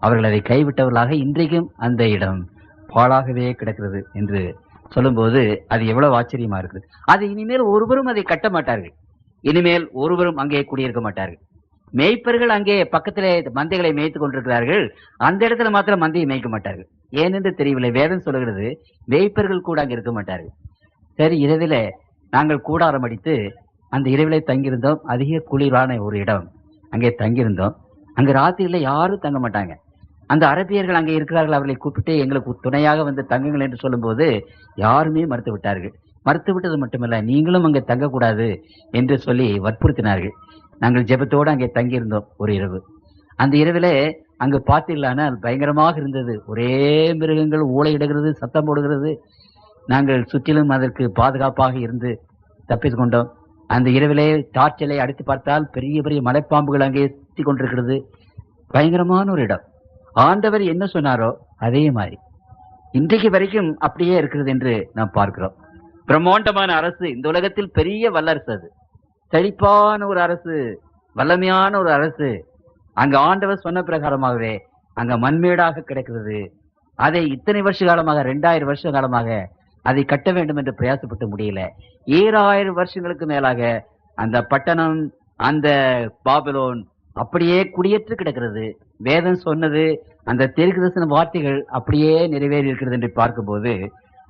அவர்கள் அதை கைவிட்டவர்களாக இன்றைக்கும் அந்த இடம் பாழாகவே கிடக்கிறது என்று சொல்லும்போது அது எவ்வளவு ஆச்சரியமா இருக்குது. அது இனிமேல் ஒருவரும் அதை கட்ட மாட்டார்கள், இனிமேல் ஒருவரும் அங்கே குடியிருக்க மாட்டார்கள். மேய்ப்பர்கள் அங்கே பக்கத்திலே மந்தைகளை மேய்த்துக் கொண்டிருக்கிறார்கள், அந்த இடத்துல மாத்திரம் மந்தையை மேய்க்க மாட்டார்கள். ஏனென்று தெரியவில்லை. வேதம் சொல்லுகிறது மேய்ப்பர்கள் கூட அங்கே இருக்க மாட்டார்கள். சரி, இரவில நாங்கள் கூடாரம் அடித்து அந்த இரவிலே தங்கியிருந்தோம். அதிக குளிரான ஒரு இடம், அங்கே தங்கியிருந்தோம். அங்கே ராத்திரியில் யாரும் தங்க மாட்டாங்க. அந்த அரபியர்கள் அங்கே இருக்கிறார்கள், அவர்களை கூப்பிட்டு எங்களுக்கு துணையாக வந்து தங்குங்கள் என்று சொல்லும்போது யாருமே மறுத்து விட்டார்கள். மறுத்து விட்டது மட்டுமல்ல, நீங்களும் அங்கே தங்கக்கூடாது என்று சொல்லி வற்புறுத்தினார்கள். நாங்கள் ஜெபத்தோடு அங்கே தங்கியிருந்தோம் ஒரு இரவு. அந்த இரவிலே அங்கு பார்த்தீர்களானால் பயங்கரமாக இருந்தது. ஒரே மிருகங்கள் ஊளையிடுகிறது, சத்தம் போடுகிறது. நாங்கள் சுற்றிலும் அதற்கு பாதுகாப்பாக இருந்து தப்பித்து கொண்டோம். அந்த இரவிலே டார்ச்சலை அடித்து பார்த்தால் பெரிய பெரிய மலைப்பாம்புகள் அங்கே சுற்றி கொண்டிருக்கிறது. பயங்கரமான ஒரு இடம். ஆண்டவர் என்ன சொன்னாரோ அதே மாதிரி இன்றைக்கு வரைக்கும் அப்படியே இருக்கிறது என்று நாம் பார்க்கிறோம். பிரம்மாண்டமான அரசு, இந்த உலகத்தில் பெரிய வல்லரசு, அது செழிப்பான ஒரு அரசு, வல்லமையான ஒரு அரசு. அங்க ஆண்டவர் சொன்ன பிரகாரமாகவே அங்க மண்மேடாக கிடக்கிறது. அதை இத்தனை வருஷ காலமாக, 2000 வருஷ காலமாக அதை கட்ட வேண்டும் என்று பிரயாசப்பட்டு முடியல. 7000 வருஷங்களுக்கு மேலாக அந்த பட்டணம், அந்த பாபிலோன் அப்படியே குடியேற்று கிடக்கிறது. வேதம் சொன்னது, அந்த தீர்க்கதரிசன வார்த்தைகள் அப்படியே நிறைவேறி இருக்கிறது என்று பார்க்கும்போது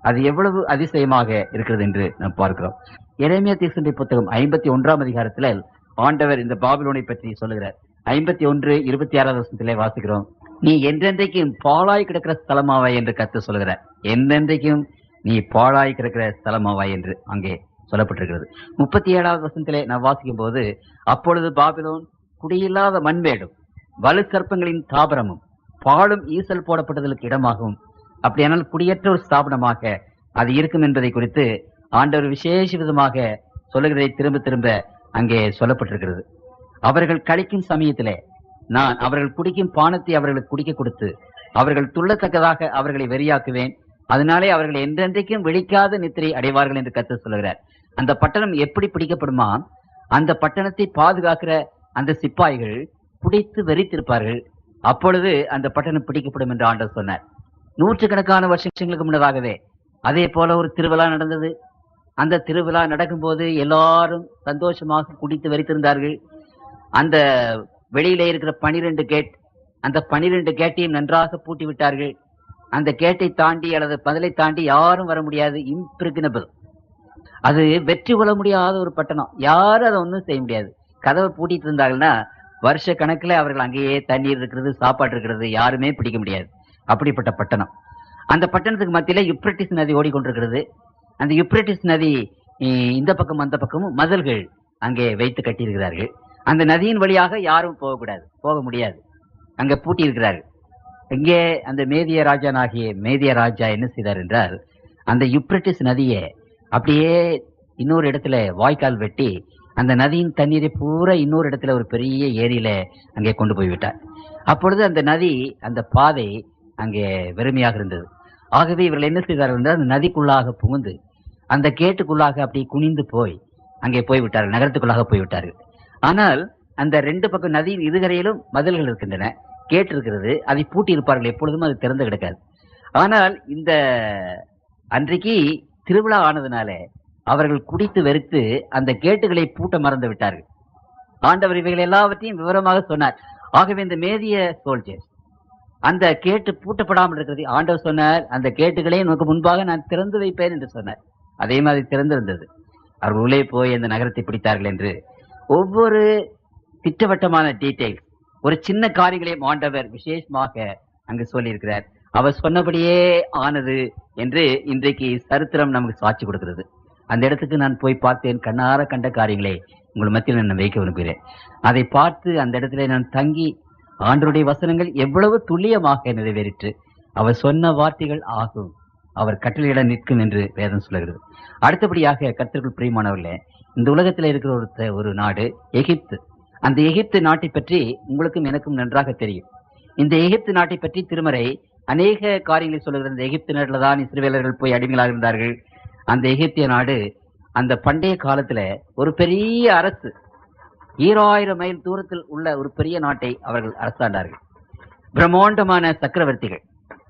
அது எவ்வளவு அதிசயமாக இருக்கிறது என்று நாம் பார்க்கிறோம். எரேமியா தீர்க்கதரிசன புத்தகம் 51ஆம் அதிகாரத்தில் ஆண்டவர் இந்த பாபிலோனை பற்றி சொல்லுகிறார். 51:26 வசனத்திலே வாசிக்கிறோம், நீ என்றென்றைக்கும் பாழாய் கிடக்கிற ஸ்தலமாவாய் என்று கர்த்தர் சொல்லுகிறார். என்றென்றைக்கும் நீ பாழாய் கிடக்கிற ஸ்தலமாவாய் என்று அங்கே சொல்லப்பட்டிருக்கிறது. 37வது வசனத்திலே நான் வாசிக்கும் போது, அப்பொழுது பாபிலோன் குடியில்லாத மண்மேடும் வலு சர்ப்பங்களின் தாபரமும் பாலும் ஈசல் போடப்பட்டதற்கு இடமாகும். அப்படியானால் குடியற்ற ஒரு ஸ்தாபனமாக அது இருக்கும் என்பதை குறித்து ஆண்டவர் விசேஷ விதமாக சொல்லுகிறதை திரும்ப திரும்ப அங்கே சொல்லப்பட்டிருக்கிறது. அவர்கள் கழிக்கும் சமயத்திலே நான் அவர்கள் குடிக்கும் பானத்தை அவர்களுக்கு குடிக்க கொடுத்து அவர்கள் துள்ளத்தக்கதாக அவர்களை வெறியாக்குவேன். அதனாலே அவர்கள் என்றென்றைக்கும் விழிக்காத நித்திரை அடைவார்கள் என்று கர்த்தர் சொல்லுகிறார். அந்த பட்டணம் எப்படி பிடிக்கப்படுமா, அந்த பட்டணத்தை பாதுகாக்கிற அந்த சிப்பாய்கள் பிடித்து வெறித்திருப்பார்கள். அப்பொழுது அந்த பட்டணம் பிடிக்கப்படும் என்று ஆண்டவர் சொன்னார். நூற்றுக்கணக்கான வருஷங்களுக்கு முன்னதாகவே அதே போல ஒரு திருவிழா நடந்தது. அந்த திருவிழா நடக்கும்போது எல்லாரும் சந்தோஷமாக குடித்து வரித்திருந்தார்கள். அந்த வெளியிலே இருக்கிற 12 கேட், அந்த 12 கேட்டையும் நன்றாக பூட்டி விட்டார்கள். அந்த கேட்டை தாண்டி அல்லது பதிலை தாண்டி யாரும் வர முடியாது. இம்பிரிக்னபிள். அது வெற்றி கொள்ள முடியாத ஒரு பட்டணம். யாரும் அதை ஒன்றும் செய்ய முடியாது. கதவை பூட்டிட்டு இருந்தாங்கன்னா வருஷ கணக்குல அவர்கள் அங்கேயே தண்ணீர் இருக்கிறது, சாப்பாடு இருக்கிறது, யாருமே பிடிக்க முடியாது. அப்படிப்பட்ட பட்டணம். அந்த பட்டணத்துக்கு மத்தியில யுப்ரட்டிஸ் நதி ஓடிக்கொண்டிருக்கிறது. அந்த யுப்ரட்டிஸ் நதி இந்த பக்கம் அந்த பக்கமும் மதில்கள் அங்கே வைத்து கட்டியிருக்கிறார்கள். அந்த நதியின் வழியாக யாரும் போகக்கூடாது, போக முடியாது. அங்க பூட்டி இருக்கிறார்கள். இங்கே அந்த மேதிய ராஜா என்ன செய்தார் என்றால், அந்த யுப்ரட்டிஸ் நதியை அப்படியே இன்னொரு இடத்துல வாய்க்கால் வெட்டி அந்த நதியின் தண்ணீரை பூரா இன்னொரு இடத்துல ஒரு பெரிய ஏரியில அங்கே கொண்டு போய் விட்டார். அப்பொழுது அந்த நதி, அந்த பாதை அங்கே வெறுமையாக இருந்தது. ஆகவே இவர்கள் என்ன செய்தார்கள் என்றால், அந்த நதிக்குள்ளாக புகுந்து அந்த கேட்டுக்குள்ளாக அப்படி குனிந்து போய் அங்கே போய்விட்டார்கள், நகரத்துக்குள்ளாக போய்விட்டார்கள். ஆனால் அந்த 2 பக்கம் நதியின் இருகரையிலும் மதில்கள் இருக்கின்றன, கேட்டு இருக்கிறது. அதை பூட்டி இருப்பார்கள், எப்பொழுதும் அது திறந்து கிடக்காது. ஆனால் இந்த அன்றைக்கு திருவிழா ஆனதுனால அவர்கள் குடித்து வெறுத்து அந்த கேட்டுகளை பூட்ட மறந்து விட்டார்கள். ஆண்டவர் இவைகள் எல்லாவற்றையும் விவரமாக சொன்னார். ஆகவே இந்த மேதிய சோல்ஜர்ஸ் அந்த கேட்டு பூட்டப்படாமல் இருக்கிறது. ஆண்டவர் சொன்னார், அந்த கேட்டுகளை உனக்கு முன்பாக நான் திறந்து வைப்பேன் என்று சொன்னார். அதே மாதிரி திறந்திருந்தது. அவர்கள் உள்ளே போய் அந்த நகரத்தை பிடித்தார்கள் என்று ஒவ்வொரு திட்டவட்டமான டீடைல்ஸ், ஒரு சின்ன காரியங்களையும் ஆண்டவர் விசேஷமாக அங்கு சொல்லியிருக்கிறார். அவர் சொன்னபடியே ஆனது என்று இன்றைக்கு சரித்திரம் நமக்கு சாட்சி கொடுக்கிறது. அந்த இடத்துக்கு நான் போய் பார்த்தேன். கண்ணார கண்ட காரியங்களை உங்கள் மத்தியில் நான் வைக்க விரும்புகிறேன். அதை பார்த்து அந்த இடத்துல நான் தங்கி ஆண்டவருடைய வசனங்கள் எவ்வளவு துல்லியமாக நிறைவேறிற்று. அவர் சொன்ன வார்த்தைகள் ஆகும், அவர் கட்டளையிட நிற்கும் என்று வேதம் சொல்லுகிறது. அடுத்தபடியாக கர்த்தருக்குள் பிரியமானவர்களே, இந்த உலகத்தில் இருக்கிற ஒரு நாடு எகிப்து. அந்த எகிப்து நாட்டை பற்றி உங்களுக்கும் எனக்கும் நன்றாக தெரியும். இந்த எகிப்து நாட்டை பற்றி திருமறை அநேக காரியங்களை சொல்லுகிறது. இந்த எகிப்து நாட்டில் தான் இஸ்ரவேலர்கள் போய் அடிமைகளாக இருந்தார்கள். அந்த எகிப்திய நாடு அந்த பண்டைய காலத்துல ஒரு பெரிய அரசு, 2000 மைல் தூரத்தில் உள்ள ஒரு பெரிய நாட்டை அவர்கள் அரசாண்டார்கள். பிரம்மாண்டமான சக்கரவர்த்திகள்,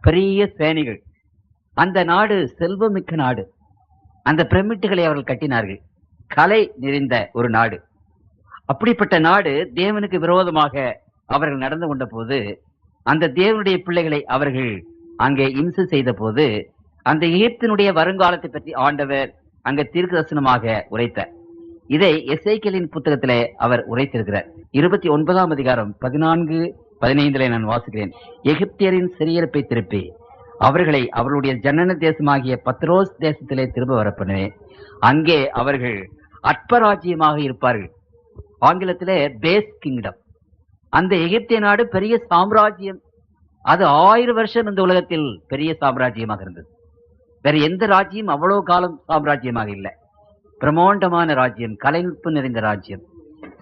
பெரிய சேனைகள். அந்த நாடு செல்வமிக்க நாடு. அந்த பிரமிட்டுகளை அவர்கள் கட்டினார்கள். கலை நிறைந்த ஒரு நாடு. அப்படிப்பட்ட நாடு தேவனுக்கு விரோதமாக அவர்கள் நடந்து கொண்ட போது, அந்த தேவனுடைய பிள்ளைகளை அவர்கள் அங்கே இம்சை செய்த போது, அந்த எகிப்தினுடைய வருங்காலத்தை பற்றி ஆண்டவர் அங்க தீர்க்கதரிசனமாக உரைத்தார். இதை எசேக்கியேலின் புத்தகத்திலே அவர் உரைத்திருக்கிறார். 29ஆம் அதிகாரம் 14-15 நான் வாசிக்கிறேன். எகிப்தியரின் சிறையிருப்பை திருப்பி அவர்களை அவர்களுடைய ஜனன தேசமாகிய பத்ரோஸ் தேசத்திலே திரும்ப வரப்பண்ணுவேன். அங்கே அவர்கள் அற்பராஜ்யமாக இருப்பார்கள். ஆங்கிலத்திலே பேஸ் கிங்டம். அந்த எகிப்திய நாடு பெரிய சாம்ராஜ்யம். அது 1000 வருஷம் இந்த உலகத்தில் பெரிய சாம்ராஜ்யமாக இருந்தது. வேற எந்த ராஜ்யம் அவ்வளவு காலம் சாம்ராஜ்யமாக இல்லை. பிரம்மாண்டமான ராஜ்யம், கலைநுட்பம் நிறைந்த ராஜ்யம்,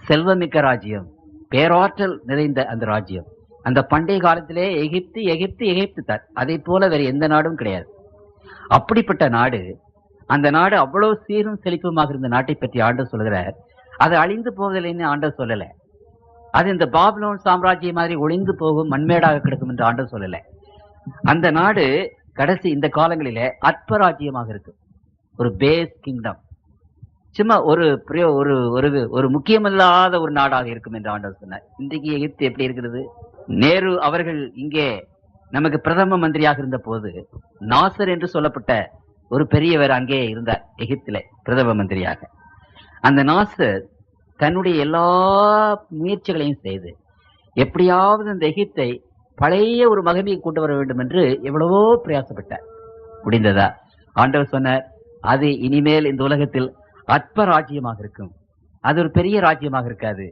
செல்வமிக்க ராஜ்யம், பேராற்றல் நிறைந்த அந்த ராஜ்யம். அந்த பண்டைய காலத்திலே எகிப்து எகிப்து எகிப்து தான். அதை போல வேற எந்த நாடும் கிடையாது. அப்படிப்பட்ட நாடு, அந்த நாடு அவ்வளவு சீரும் செழிப்புமாக இருந்த நாட்டை பற்றி ஆண்டவர் சொல்கிறார். அது அழிந்து போகலைன்னு ஆண்டவர் சொல்லல. அது இந்த பாபிலோன் சாம்ராஜ்யம் மாதிரி ஒளிந்து போகும், மண்மேடாக கிடக்கும் என்று ஆண்டவர் சொல்லல. அந்த நாடு கடைசி இந்த காலங்களிலே அற்பராஜ்யமாக இருக்கு. ஒரு பேஸ் கிங்டம், சும்மா ஒரு ஒரு முக்கியமில்லாத ஒரு நாடாக இருக்கும் என்று ஆண்டவர் சொன்னார். இன்றைக்கு எகிப்து எப்படி இருக்கிறது? நேரு அவர்கள் இங்கே நமக்கு பிரதம மந்திரியாக இருந்த போது நாசர் என்று சொல்லப்பட்ட ஒரு பெரியவர் அங்கே இருந்தார், எகிப்திலே பிரதம மந்திரியாக. அந்த நாசர் தன்னுடைய எல்லா முயற்சிகளையும் செய்து எப்படியாவது அந்த எகிப்தை பழைய ஒரு மகிமையை கொண்டு வர வேண்டும் என்று எவ்வளவோ பிரயாசப்பட்டார். முடிந்ததா? ஆண்டவர் சொன்னார், அது இனிமேல் இந்த உலகத்தில் அற்ப ராஜ்யமாக இருக்கும். அது ஒரு பெரிய ராஜ்யமாக இருக்காது,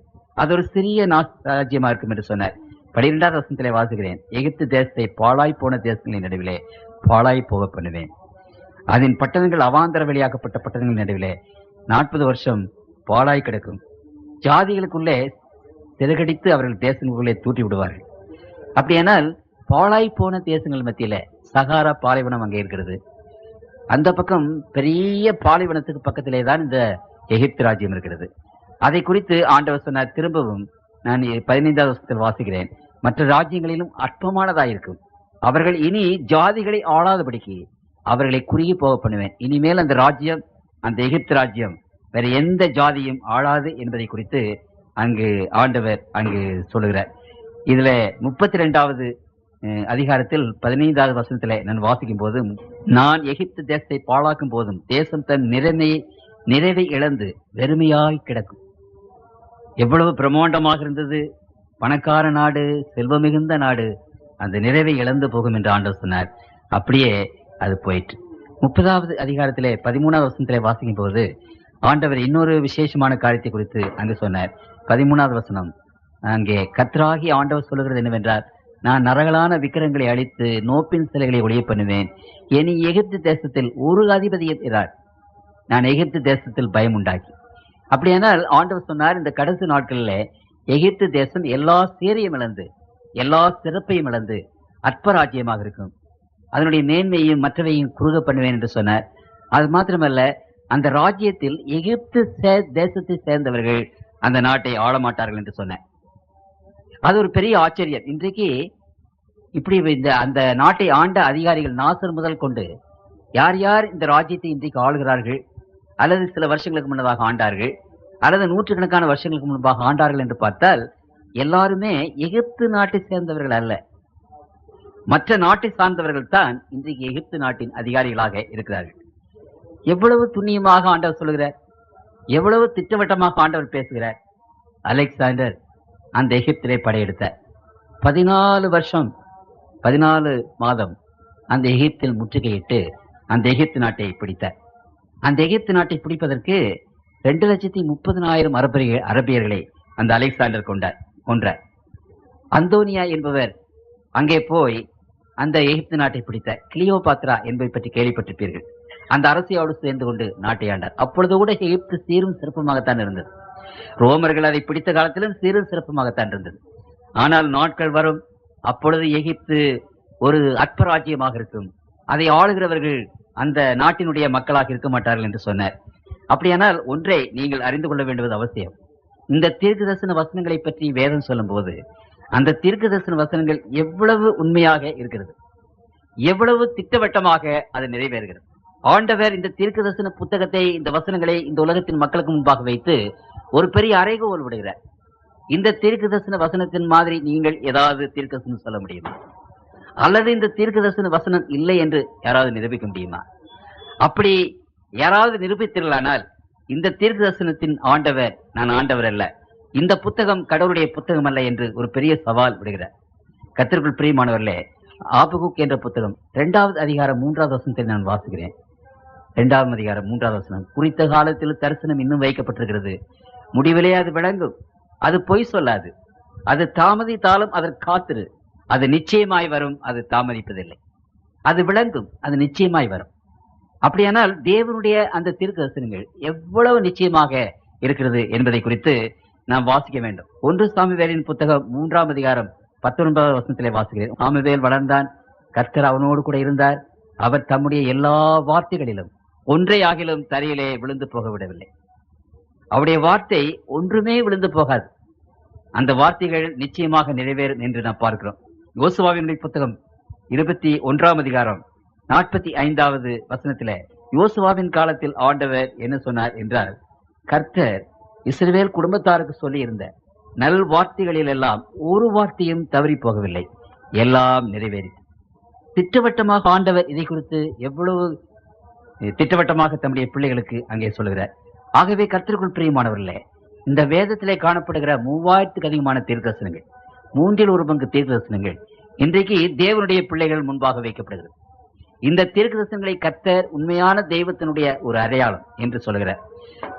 அது ஒரு சிறிய ராஜ்யமாக இருக்கும் என்று சொன்னார். 12ஆம் வசனத்திலே வாசிக்கிறேன். எகிப்து தேசத்தை பாழாய் போன தேசங்களின் நடுவிலே பாழாய் போக பண்ணுவேன். அதன் பட்டணங்கள் அவாந்தர வெளியாக்கப்பட்ட பட்டணங்களின் நடுவிலே 40 வருஷம் பாழாய் கிடக்கும். ஜாதிகளுக்குள்ளே சிறகடித்து அவர்கள் தேசங்களுக்குள்ளே தூட்டி விடுவார்கள். அப்படியானால் பாழாய் போன தேசங்கள் மத்தியில சகாரா பாலைவனம் அங்கே இருக்கிறது. அந்த பக்கம் பெரிய பாலைவனத்துக்கு பக்கத்திலே தான் இந்த எகிப்து ராஜ்யம் இருக்கிறது. அதை குறித்து ஆண்டவர் சொன்னார். திரும்பவும் நான் 15ஆம் வசனத்தில் வாசிக்கிறேன். மற்ற ராஜ்யங்களிலும் அற்பமானதாயிருக்கும், அவர்கள் இனி ஜாதிகளை ஆளாதபடிக்கு அவர்களை குறுகி போக பண்ணுவேன். இனிமேல் அந்த ராஜ்யம், அந்த எகிப்து ராஜ்யம் வேற எந்த ஜாதியும் ஆளாது என்பதை குறித்து அங்கு ஆண்டவர் அங்கு சொல்லுகிறார். இதுல 32வது அதிகாரத்தில் 15வது வசனத்திலே நான் வாசிக்கும் போதும், நான் எகிப்து தேசத்தை பாழாக்கும் போதும் தேசம் தன் நிறைவை இழந்து வெறுமையாய் கிடக்கும். எவ்வளவு பிரம்மாண்டமாக இருந்தது, பணக்கார நாடு, செல்வம் மிகுந்த நாடு, அந்த நிறைவை இழந்து போகும் என்று ஆண்டவர் சொன்னார். அப்படியே அது போயிற்று. 30வது அதிகாரத்திலே 13வது வசனத்திலே வாசிக்கும் போது ஆண்டவர் இன்னொரு விசேஷமான காரியத்தை குறித்து அங்கு சொன்னார். 13வது வசனம், அங்கே கர்த்தராகிய ஆண்டவர் சொல்லுகிறது என்னவென்றால், நான் நரகலான விக்கிரங்களை அழித்து நோப்பின் சிலைகளை ஒளிய பண்ணுவேன். இனி எகிப்து தேசத்தில் ஒரு அதிபதி இருக்கிறார். நான் எகிப்து தேசத்தில் பயம் உண்டாக்கி. அப்படியானால் ஆண்டவர் சொன்னார், இந்த கடைசி நாட்களில் எகிப்து தேசம் எல்லா சேரியும் இழந்து எல்லா சிறப்பையும் இழந்து அற்பராஜ்யமாக இருக்கும். அதனுடைய மேன்மையும் மற்றவையும் குறுக பண்ணுவேன் என்று சொன்னார். அது மாத்திரமல்ல, அந்த ராஜ்யத்தில் எகிப்து தேசத்தை சேர்ந்தவர்கள் அந்த நாட்டை ஆளமாட்டார்கள் என்று சொன்னார். அது ஒரு பெரிய ஆச்சரியம். இன்றைக்கு இப்படி அந்த நாட்டை ஆண்ட அதிகாரிகள் நாசர் முதல் கொண்டு யார் யார் இந்த ராஜ்யத்தை இன்றைக்கு ஆளுகிறார்கள், அல்லது சில வருஷங்களுக்கு முன்னதாக ஆண்டார்கள், அல்லது நூற்றுக்கணக்கான வருஷங்களுக்கு முன்பாக ஆண்டார்கள் என்று பார்த்தால் எல்லாருமே எகிப்து நாட்டை சேர்ந்தவர்கள் அல்ல, மற்ற நாட்டை சார்ந்தவர்கள் தான் இன்றைக்கு எகிப்து நாட்டின் அதிகாரிகளாக இருக்கிறார்கள். எவ்வளவு துண்ணியமாக ஆண்டவர் சொல்லுகிறார், எவ்வளவு திட்டவட்டமாக ஆண்டவர் பேசுகிறார். அலெக்சாண்டர் அந்த எகிப்திலே படையெடுத்தார். 14 வருஷம் 14 மாதம் அந்த எகிப்தில் முற்றுகையிட்டு அந்த எகிப்து நாட்டை பிடித்தார். அந்த எகிப்து நாட்டை பிடிப்பதற்கு 2,30,000 அரபியர்களை அந்த அலெக்சாண்டர் கொன்றார். அந்தோனியா என்பவர் அங்கே போய் அந்த எகிப்து நாட்டை பிடித்த கிளியோபாத்ரா என்பதை பற்றி கேள்விப்பட்டிருப்பீர்கள். அந்த அரசியோடு சேர்ந்து கொண்டு நாட்டை ஆண்டார். அப்பொழுது கூட எகிப்து சீரும் சிறப்புமாகத்தான் இருந்தது. ரோமர்கள் அதை பிடித்த காலத்திலும் சீரும் சிறப்புமாகத்தான் இருந்தது. ஆனால் நாட்கள் வரும், அப்பொழுது எகிப்து ஒரு அற்பராஜ்யமாக இருக்கும். அதை ஆளுகிறவர்கள் அந்த நாட்டினுடைய மக்களாக இருக்க மாட்டார்கள் என்று சொன்னார். அப்படியானால் ஒன்றை நீங்கள் அறிந்து கொள்ள வேண்டுவது அவசியம். இந்த தீர்க்கதரிசன வசனங்களை பற்றி வேதம் சொல்லும் போது அந்த தீர்க்கதரிசன வசனங்கள் எவ்வளவு உண்மையாக இருக்கிறது, எவ்வளவு திட்டவட்டமாக அது நிறைவேறுகிறது. ஆண்டவர் இந்த தீர்க்கதரிசன புத்தகத்தை, இந்த வசனங்களை இந்த உலகத்தின் மக்களுக்கு முன்பாக வைத்து ஒரு பெரிய அறைகோல் விடுகிறார். இந்த தீர்க்கதரிசன வசனத்தின் மாதிரி நீங்கள் ஏதாவது தீர்க்கதரிசனம் சொல்ல முடியுமா? அல்லது இந்த தீர்க்கதரிசன வசனம் இல்லை என்று யாராவது நிரூபிக்க முடியுமா? அப்படி யாராவது நிரூபித்தீர்களானால் இந்த தீர்க்கதரிசனத்தின் ஆண்டவர் நான் ஆண்டவர் அல்ல, இந்த புத்தகம் கடவுளுடைய புத்தகம் அல்ல என்று ஒரு பெரிய சவால் விடுகிறார். கர்த்தருக்குள் பிரியமானவர்களே, ஆபகுக் என்ற புத்தகம் 2வது அதிகாரம் 3வது வசனத்தில் நான் வாசிக்கிறேன். 2வது அதிகாரம் 3வது வசனம், குறித்த காலத்தில் தரிசனம் இன்னும் வைக்கப்பட்டிருக்கிறது, முடிவிலே அது விளங்கும், அது பொய் சொல்லாது, அது தாமதித்தாலும் அதற்கு காத்திரு, அது நிச்சயமாய் வரும், அது தாமதிப்பதில்லை, அது விளங்கும், அது நிச்சயமாய் வரும். அப்படியானால் தேவனுடைய அந்த தீர்க்கதரிசனங்கள் எவ்வளவு நிச்சயமாக இருக்கிறது என்பதை குறித்து நாம் வாசிக்க வேண்டும். 1 சாமுவேலின் புத்தகம் 3ஆம் அதிகாரம் 19வது வசனத்திலே வாசிக்கிறேன். சாமுவேல் வளர்ந்தான், கர்த்தர் அவனோடு கூட இருந்தார், அவர் தம்முடைய எல்லா வார்த்தைகளிலும் ஒன்றை ஆகிலும் தரையிலே விழுந்து போக விடவில்லை. அவருடைய வார்த்தை ஒன்றுமே விழுந்து போகாது, அந்த வார்த்தைகள் நிச்சயமாக நிறைவேறும் என்று நாம் பார்க்கிறோம். யோசுவாவினுடைய புத்தகம் 21ஆம் அதிகாரம் 45வது வசனத்திலே யோசுவாவின் காலத்தில் ஆண்டவர் என்ன சொன்னார் என்றால், கர்த்தர் இஸ்ரவேல் குடும்பத்தாருக்கு சொல்லி இருந்த நல் வார்த்தைகளில் எல்லாம் ஒரு வார்த்தையும் தவறி போகவில்லை, எல்லாம் நிறைவேறிற்று. திட்டவட்டமாக ஆண்டவர் இதை குறித்து எவ்வளவு திட்டவட்டமாக தம்முடைய பிள்ளைகளுக்கு அங்கே சொல்கிறார். ஆகவே கர்த்தருக்குள் பிரியமானவர்களே, இந்த வேதத்திலே காணப்படுகிற 3000க்கு அதிகமான தீர்க்கதரிசனங்கள், 1/3 பங்கு தீர்க்கதரிசனங்கள் இன்றைக்கு தேவனுடைய பிள்ளைகள் முன்பாக வைக்கப்படுகிறது. இந்த தீர்க்கதரிசனங்களை கர்த்தர் உண்மையான தெய்வத்தினுடைய ஒரு அடையாளம் என்று சொல்கிறார்.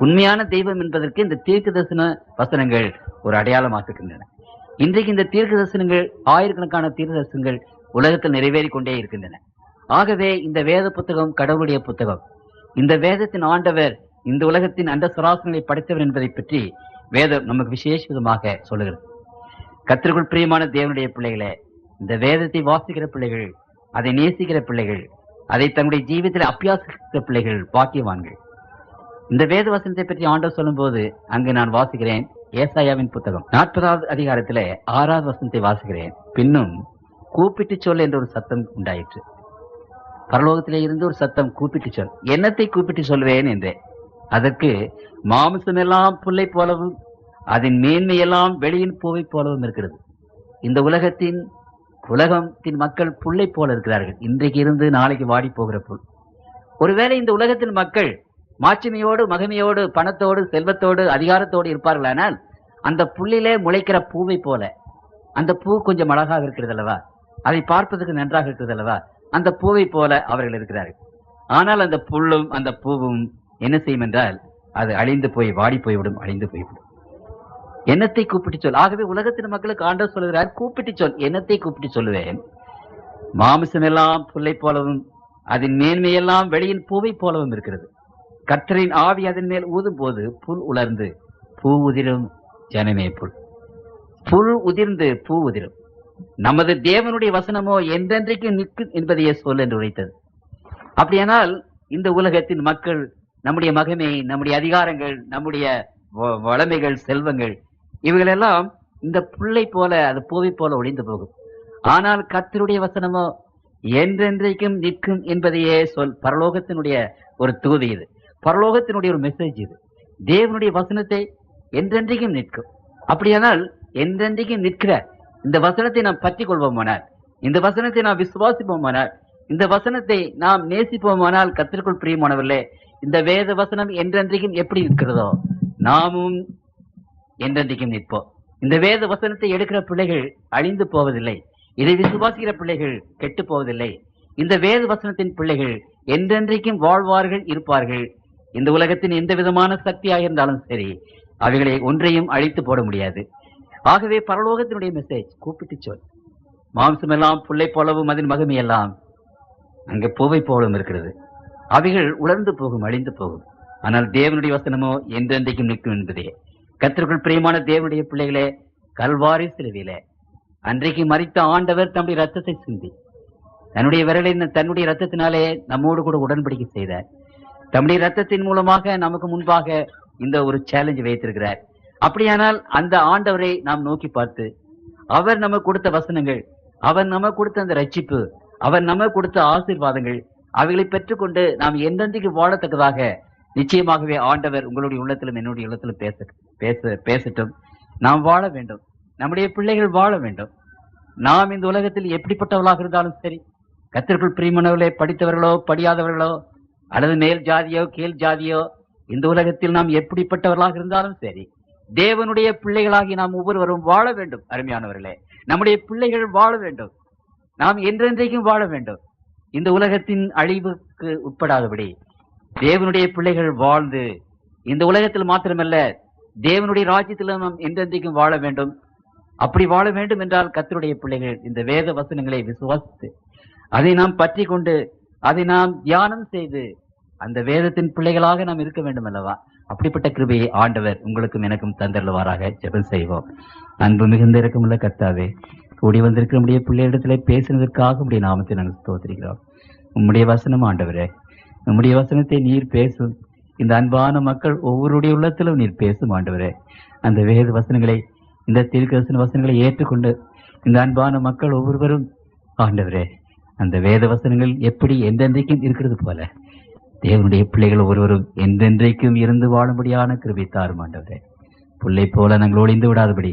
உண்மையான தெய்வம் என்பதற்கு இந்த தீர்க்கதரிசன வசனங்கள் ஒரு அடையாளமாக இருக்கின்றன. இன்றைக்கு இந்த தீர்க்கதரிசனங்கள், ஆயிரக்கணக்கான தீர்க்கதரிசனங்கள் உலகத்தில் நிறைவேறிக் கொண்டே இருக்கின்றன. ஆகவே இந்த வேத புத்தகம் கடவுளுடைய புத்தகம். இந்த வேதத்தின் ஆண்டவர் இந்த உலகத்தின் அந்த சராசரங்களை படைத்தவர் என்பதை பற்றி வேதம் நமக்கு விசேஷ விதமாக சொல்லுகிறது. கர்த்தருக்குள் பிரியமான தேவனுடைய பிள்ளைகளே, இந்த வேதத்தை வாசிக்கிற பிள்ளைகள், அதை நேசிக்கிற பிள்ளைகள், அதை தன்னுடைய ஜீவிதத்தில் அபியாசிக்கிற பிள்ளைகள் பாக்கியவான்கள். இந்த வேத வசனத்தை பற்றி ஆண்டவர் சொல்லும் போது அங்கு நான் வாசிக்கிறேன். ஏசாயாவின் புத்தகம் 40வது அதிகாரத்திலே 6வது வசனத்தை வாசிக்கிறேன். பின்னும் கூப்பிட்டு சொல் என்ற ஒரு சத்தம் உண்டாயிற்று. பரலோகத்திலே இருந்து ஒரு சத்தம், கூப்பிட்டு சொல். என்னத்தை கூப்பிட்டு சொல்வேன் என்றேன். அதற்கு மாமிசமெல்லாம் புல்லை போலவும் அதன் மேன்மையெல்லாம் வெளியின் பூவை போலவும் இருக்கிறது. இந்த உலகத்தின் மக்கள் புல்லை போல இருக்கிறார்கள். இன்றைக்கு இருந்து நாளைக்கு வாடி போகிற புல். ஒருவேளை இந்த உலகத்தின் மக்கள் மாட்சிமையோடு மகிமையோடு பணத்தோடு செல்வத்தோடு அதிகாரத்தோடு இருப்பார்களானால் அந்த புல்லிலே முளைக்கிற பூவை போல, அந்த பூ கொஞ்சம் அழகாக இருக்கிறது அல்லவா, அதை பார்ப்பதற்கு நன்றாக இருக்கிறது அல்லவா, அந்த பூவை போல அவர்கள் இருக்கிறார்கள். ஆனால் அந்த புல்லும் அந்த பூவும் என்ன செய்யும் என்றால் அது அழிந்து போய் வாடி போய்விடும், அழிந்து போய்விடும். என்னத்தை கூப்பிட்டு சொல். ஆகவே உலகத்தின் மக்களுக்கு ஆண்டவர் சொல்கிறார், கூப்பிட்டு சொல். என்னத்தை கூப்பிட்டு சொல்லுவேன்? மாமிசம் எல்லாம் புல்லை போலவும் அதன் மேன்மையெல்லாம் வெளியின் பூவை போலவும் இருக்கிறது. கர்த்தரின் ஆவி அதன் மேல் ஊதும் போது புல் உலர்ந்து பூ உதிரும். ஜனமே புல். புல் உதிர்ந்து பூ உதிரும். நமது தேவனுடைய வசனமோ என்றென்றைக்கு நிற்கும் என்பதையே சொல் என்று உரைத்தது. அப்படியானால் இந்த உலகத்தின் மக்கள் நம்முடைய மகிமை, நம்முடைய அதிகாரங்கள், நம்முடைய வளமைகள், செல்வங்கள், இவைகளெல்லாம் இந்த புல்லை போல, அது பூவை போல ஒழிந்து போகும். ஆனால் கர்த்தருடைய வசனமோ என்றென்றைக்கும் நிற்கும் என்பதையே சொல். பரலோகத்தினுடைய ஒரு தூது இது, பரலோகத்தினுடைய ஒரு மெசேஜ் இது. தேவனுடைய வசனத்தை என்றென்றைக்கும் நிற்கும். அப்படியானால் என்றென்றைக்கும் நிற்கிற இந்த வசனத்தை நாம் பற்றி கொள்வோமானால், இந்த வசனத்தை நாம் விசுவாசிப்போமானால், இந்த வசனத்தை நாம் நேசிப்போமானால், கர்த்தருக்குள் பிரியமானவர்களே, இந்த வேத வசனம் என்றென்றைக்கும் எப்படி இருக்கிறதோ நாமும் என்றென்றைக்கும் நிற்போம். இந்த வேத வசனத்தை எடுக்கிற பிள்ளைகள் அழிந்து போவதில்லை. இதை விசுவாசிக்கிற பிள்ளைகள் கெட்டு போவதில்லை. இந்த வேத வசனத்தின் பிள்ளைகள் என்றென்றைக்கும் வாழ்வார்கள், இருப்பார்கள். இந்த உலகத்தின் எந்த விதமான சக்தியாக இருந்தாலும் சரி, அவைகளை ஒன்றையும் அழித்து போட முடியாது. ஆகவே பரலோகத்தினுடைய மெசேஜ், கூப்பிட்டு சொல். மாம்சமெல்லாம் புல்லை போலவும் அதன் மகிமையெல்லாம் அங்கே பூவை போலவும் இருக்கிறது. அவைகள் உலர்ந்து போகும், அழிந்து போகும். ஆனால் தேவனுடைய வசனமோ என்றென்றைக்கும் நிற்கும் என்பதே. கர்த்தருக்குள் பிரியமான தேவனுடைய பிள்ளைகளே, கல்வாரி சிலுவையிலே அன்றைக்கு மரித்த ஆண்டவர் தம்முடைய ரத்தத்தை சிந்தி தன்னுடைய விரலின் தன்னுடைய ரத்தத்தினாலே நம்மோடு கூட உடன்படிக்கை செய்தார். தம்முடைய ரத்தத்தின் மூலமாக நமக்கு முன்பாக இந்த ஒரு சேலஞ்ச் வைத்திருக்கிறார். அப்படியானால் அந்த ஆண்டவரை நாம் நோக்கி பார்த்து, அவர் நமக்கு கொடுத்த வசனங்கள், அவர் நமக்கு கொடுத்த அந்த ரட்சிப்பு, அவர் நமக்கு கொடுத்த ஆசீர்வாதங்கள், அவைகளை பெற்றுக்கொண்டு நாம் என்றென்றைக்கு வாழத்தக்கதாக நிச்சயமாகவே ஆண்டவர் உங்களுடைய உள்ளத்திலும் என்னுடைய உள்ளத்திலும் பேசட்டும். நாம் வாழ வேண்டும், நம்முடைய பிள்ளைகள் வாழ வேண்டும். நாம் இந்த உலகத்தில் எப்படிப்பட்டவர்களாக இருந்தாலும் சரி, கர்த்தருக்குள் பிரியமானவர்களே, படித்தவர்களோ படியாதவர்களோ அல்லது மேல் ஜாதியோ கீழ் ஜாதியோ, இந்த உலகத்தில் நாம் எப்படிப்பட்டவர்களாக இருந்தாலும் சரி, தேவனுடைய பிள்ளைகளாகி நாம் ஒவ்வொருவரும் வாழ வேண்டும். அருமையானவர்களே, நம்முடைய பிள்ளைகள் வாழ வேண்டும். நாம் என்றென்றைக்கும் வாழ வேண்டும். இந்த உலகத்தின் அழிவுக்கு உட்படாதபடி தேவனுடைய பிள்ளைகள் வாழ்ந்து இந்த உலகத்தில் மாத்திரமல்ல, தேவனுடைய ராஜ்யத்தில் நாம் என்றென்றைக்கும் வாழ வேண்டும். அப்படி வாழ வேண்டும் என்றால் கர்த்தருடைய பிள்ளைகள் இந்த வேத வசனங்களை விசுவாசித்து அதை நாம் பற்றி கொண்டு அதை நாம் தியானம் செய்து அந்த வேதத்தின் பிள்ளைகளாக நாம் இருக்க வேண்டும் அல்லவா? அப்படிப்பட்ட கிருபையை ஆண்டவர் உங்களுக்கும் எனக்கும் தந்தருவாராக. ஜெபம் செய்வோம். அன்பு மிகுந்த இரக்கமுள்ள கர்த்தாவே, கூடி வந்திருக்கிற நம்முடைய பிள்ளைகளிடத்திலே பேசினதற்காக உடைய நாமத்தை நாங்கள் ஸ்தோத்திரிக்கிறோம். உம்முடைய வசனம் ஆண்டவரே, உம்முடைய வசனத்தை நீர் பேசும். இந்த அன்பான மக்கள் ஒவ்வொருடைய உள்ளத்திலும் நீர் பேசும் ஆண்டவரே. அந்த வேத வசனங்களை, இந்த தீர்க்கதரிசன வசனங்களை ஏற்றுக்கொண்டு இந்த அன்பான மக்கள் ஒவ்வொருவரும் ஆண்டவரே, அந்த வேத வசனங்கள் எப்படி என்றென்றைக்கும் இருக்கிறது போல தேவனுடைய பிள்ளைகள் ஒவ்வொருவரும் என்றென்றைக்கும் இருந்து வாழும்படியான கிருபை தாரும் ஆண்டவரே. புல்லை போல நாங்கள் ஒளிந்து விடாதபடி,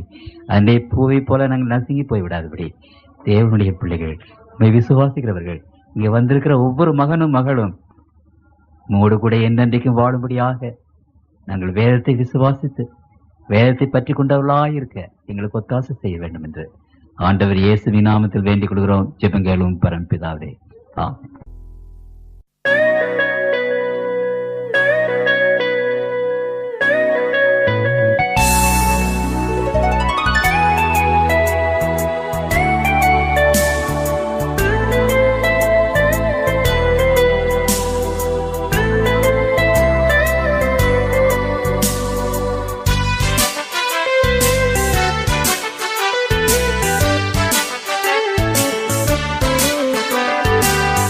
அதே பூவை போல நாங்கள் நசுங்கி போய் விடாதபடி, தேவனுடைய பிள்ளைகள், உண்மை விசுவாசிக்கிறவர்கள், இங்கே வந்திருக்கிற ஒவ்வொரு மகனும் மகளும் உம்மோடு கூட என்றென்றைக்கும் வாழும்படியாக நாங்கள் வேதத்தை விசுவாசித்து வேதத்தை பற்றி கொண்டவர்களாயிருக்க எங்களுக்கு ஒத்தாசை செய்ய வேண்டும் என்று ஆண்டவர் இயேசுவின் நாமத்தில் வேண்டிக் கொள்கிறோம். ஜெபங்களும் பரம்பிதாவே, ஆமென்.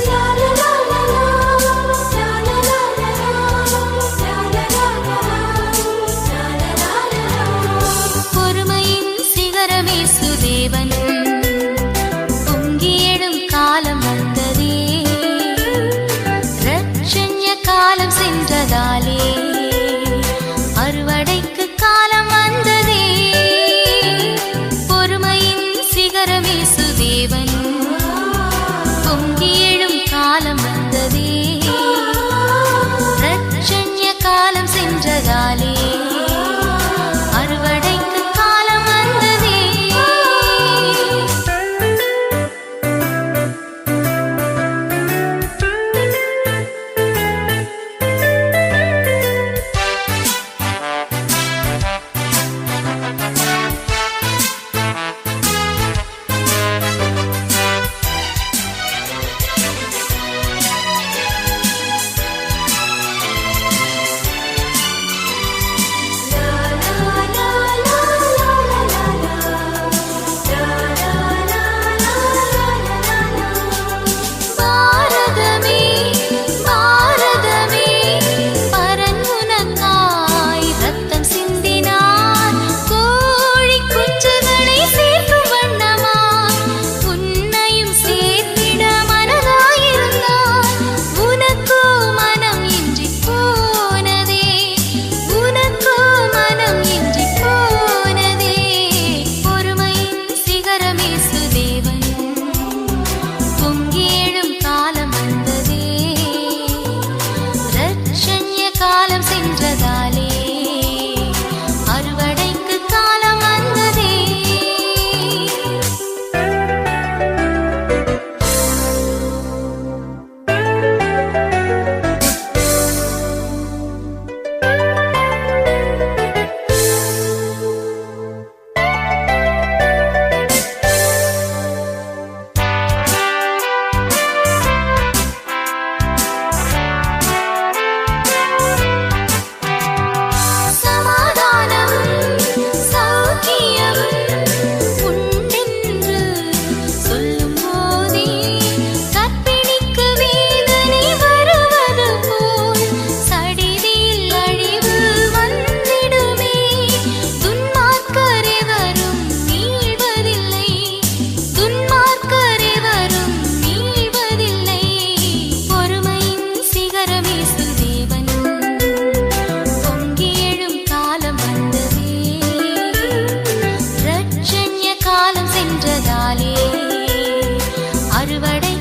La la la la la அறுவடை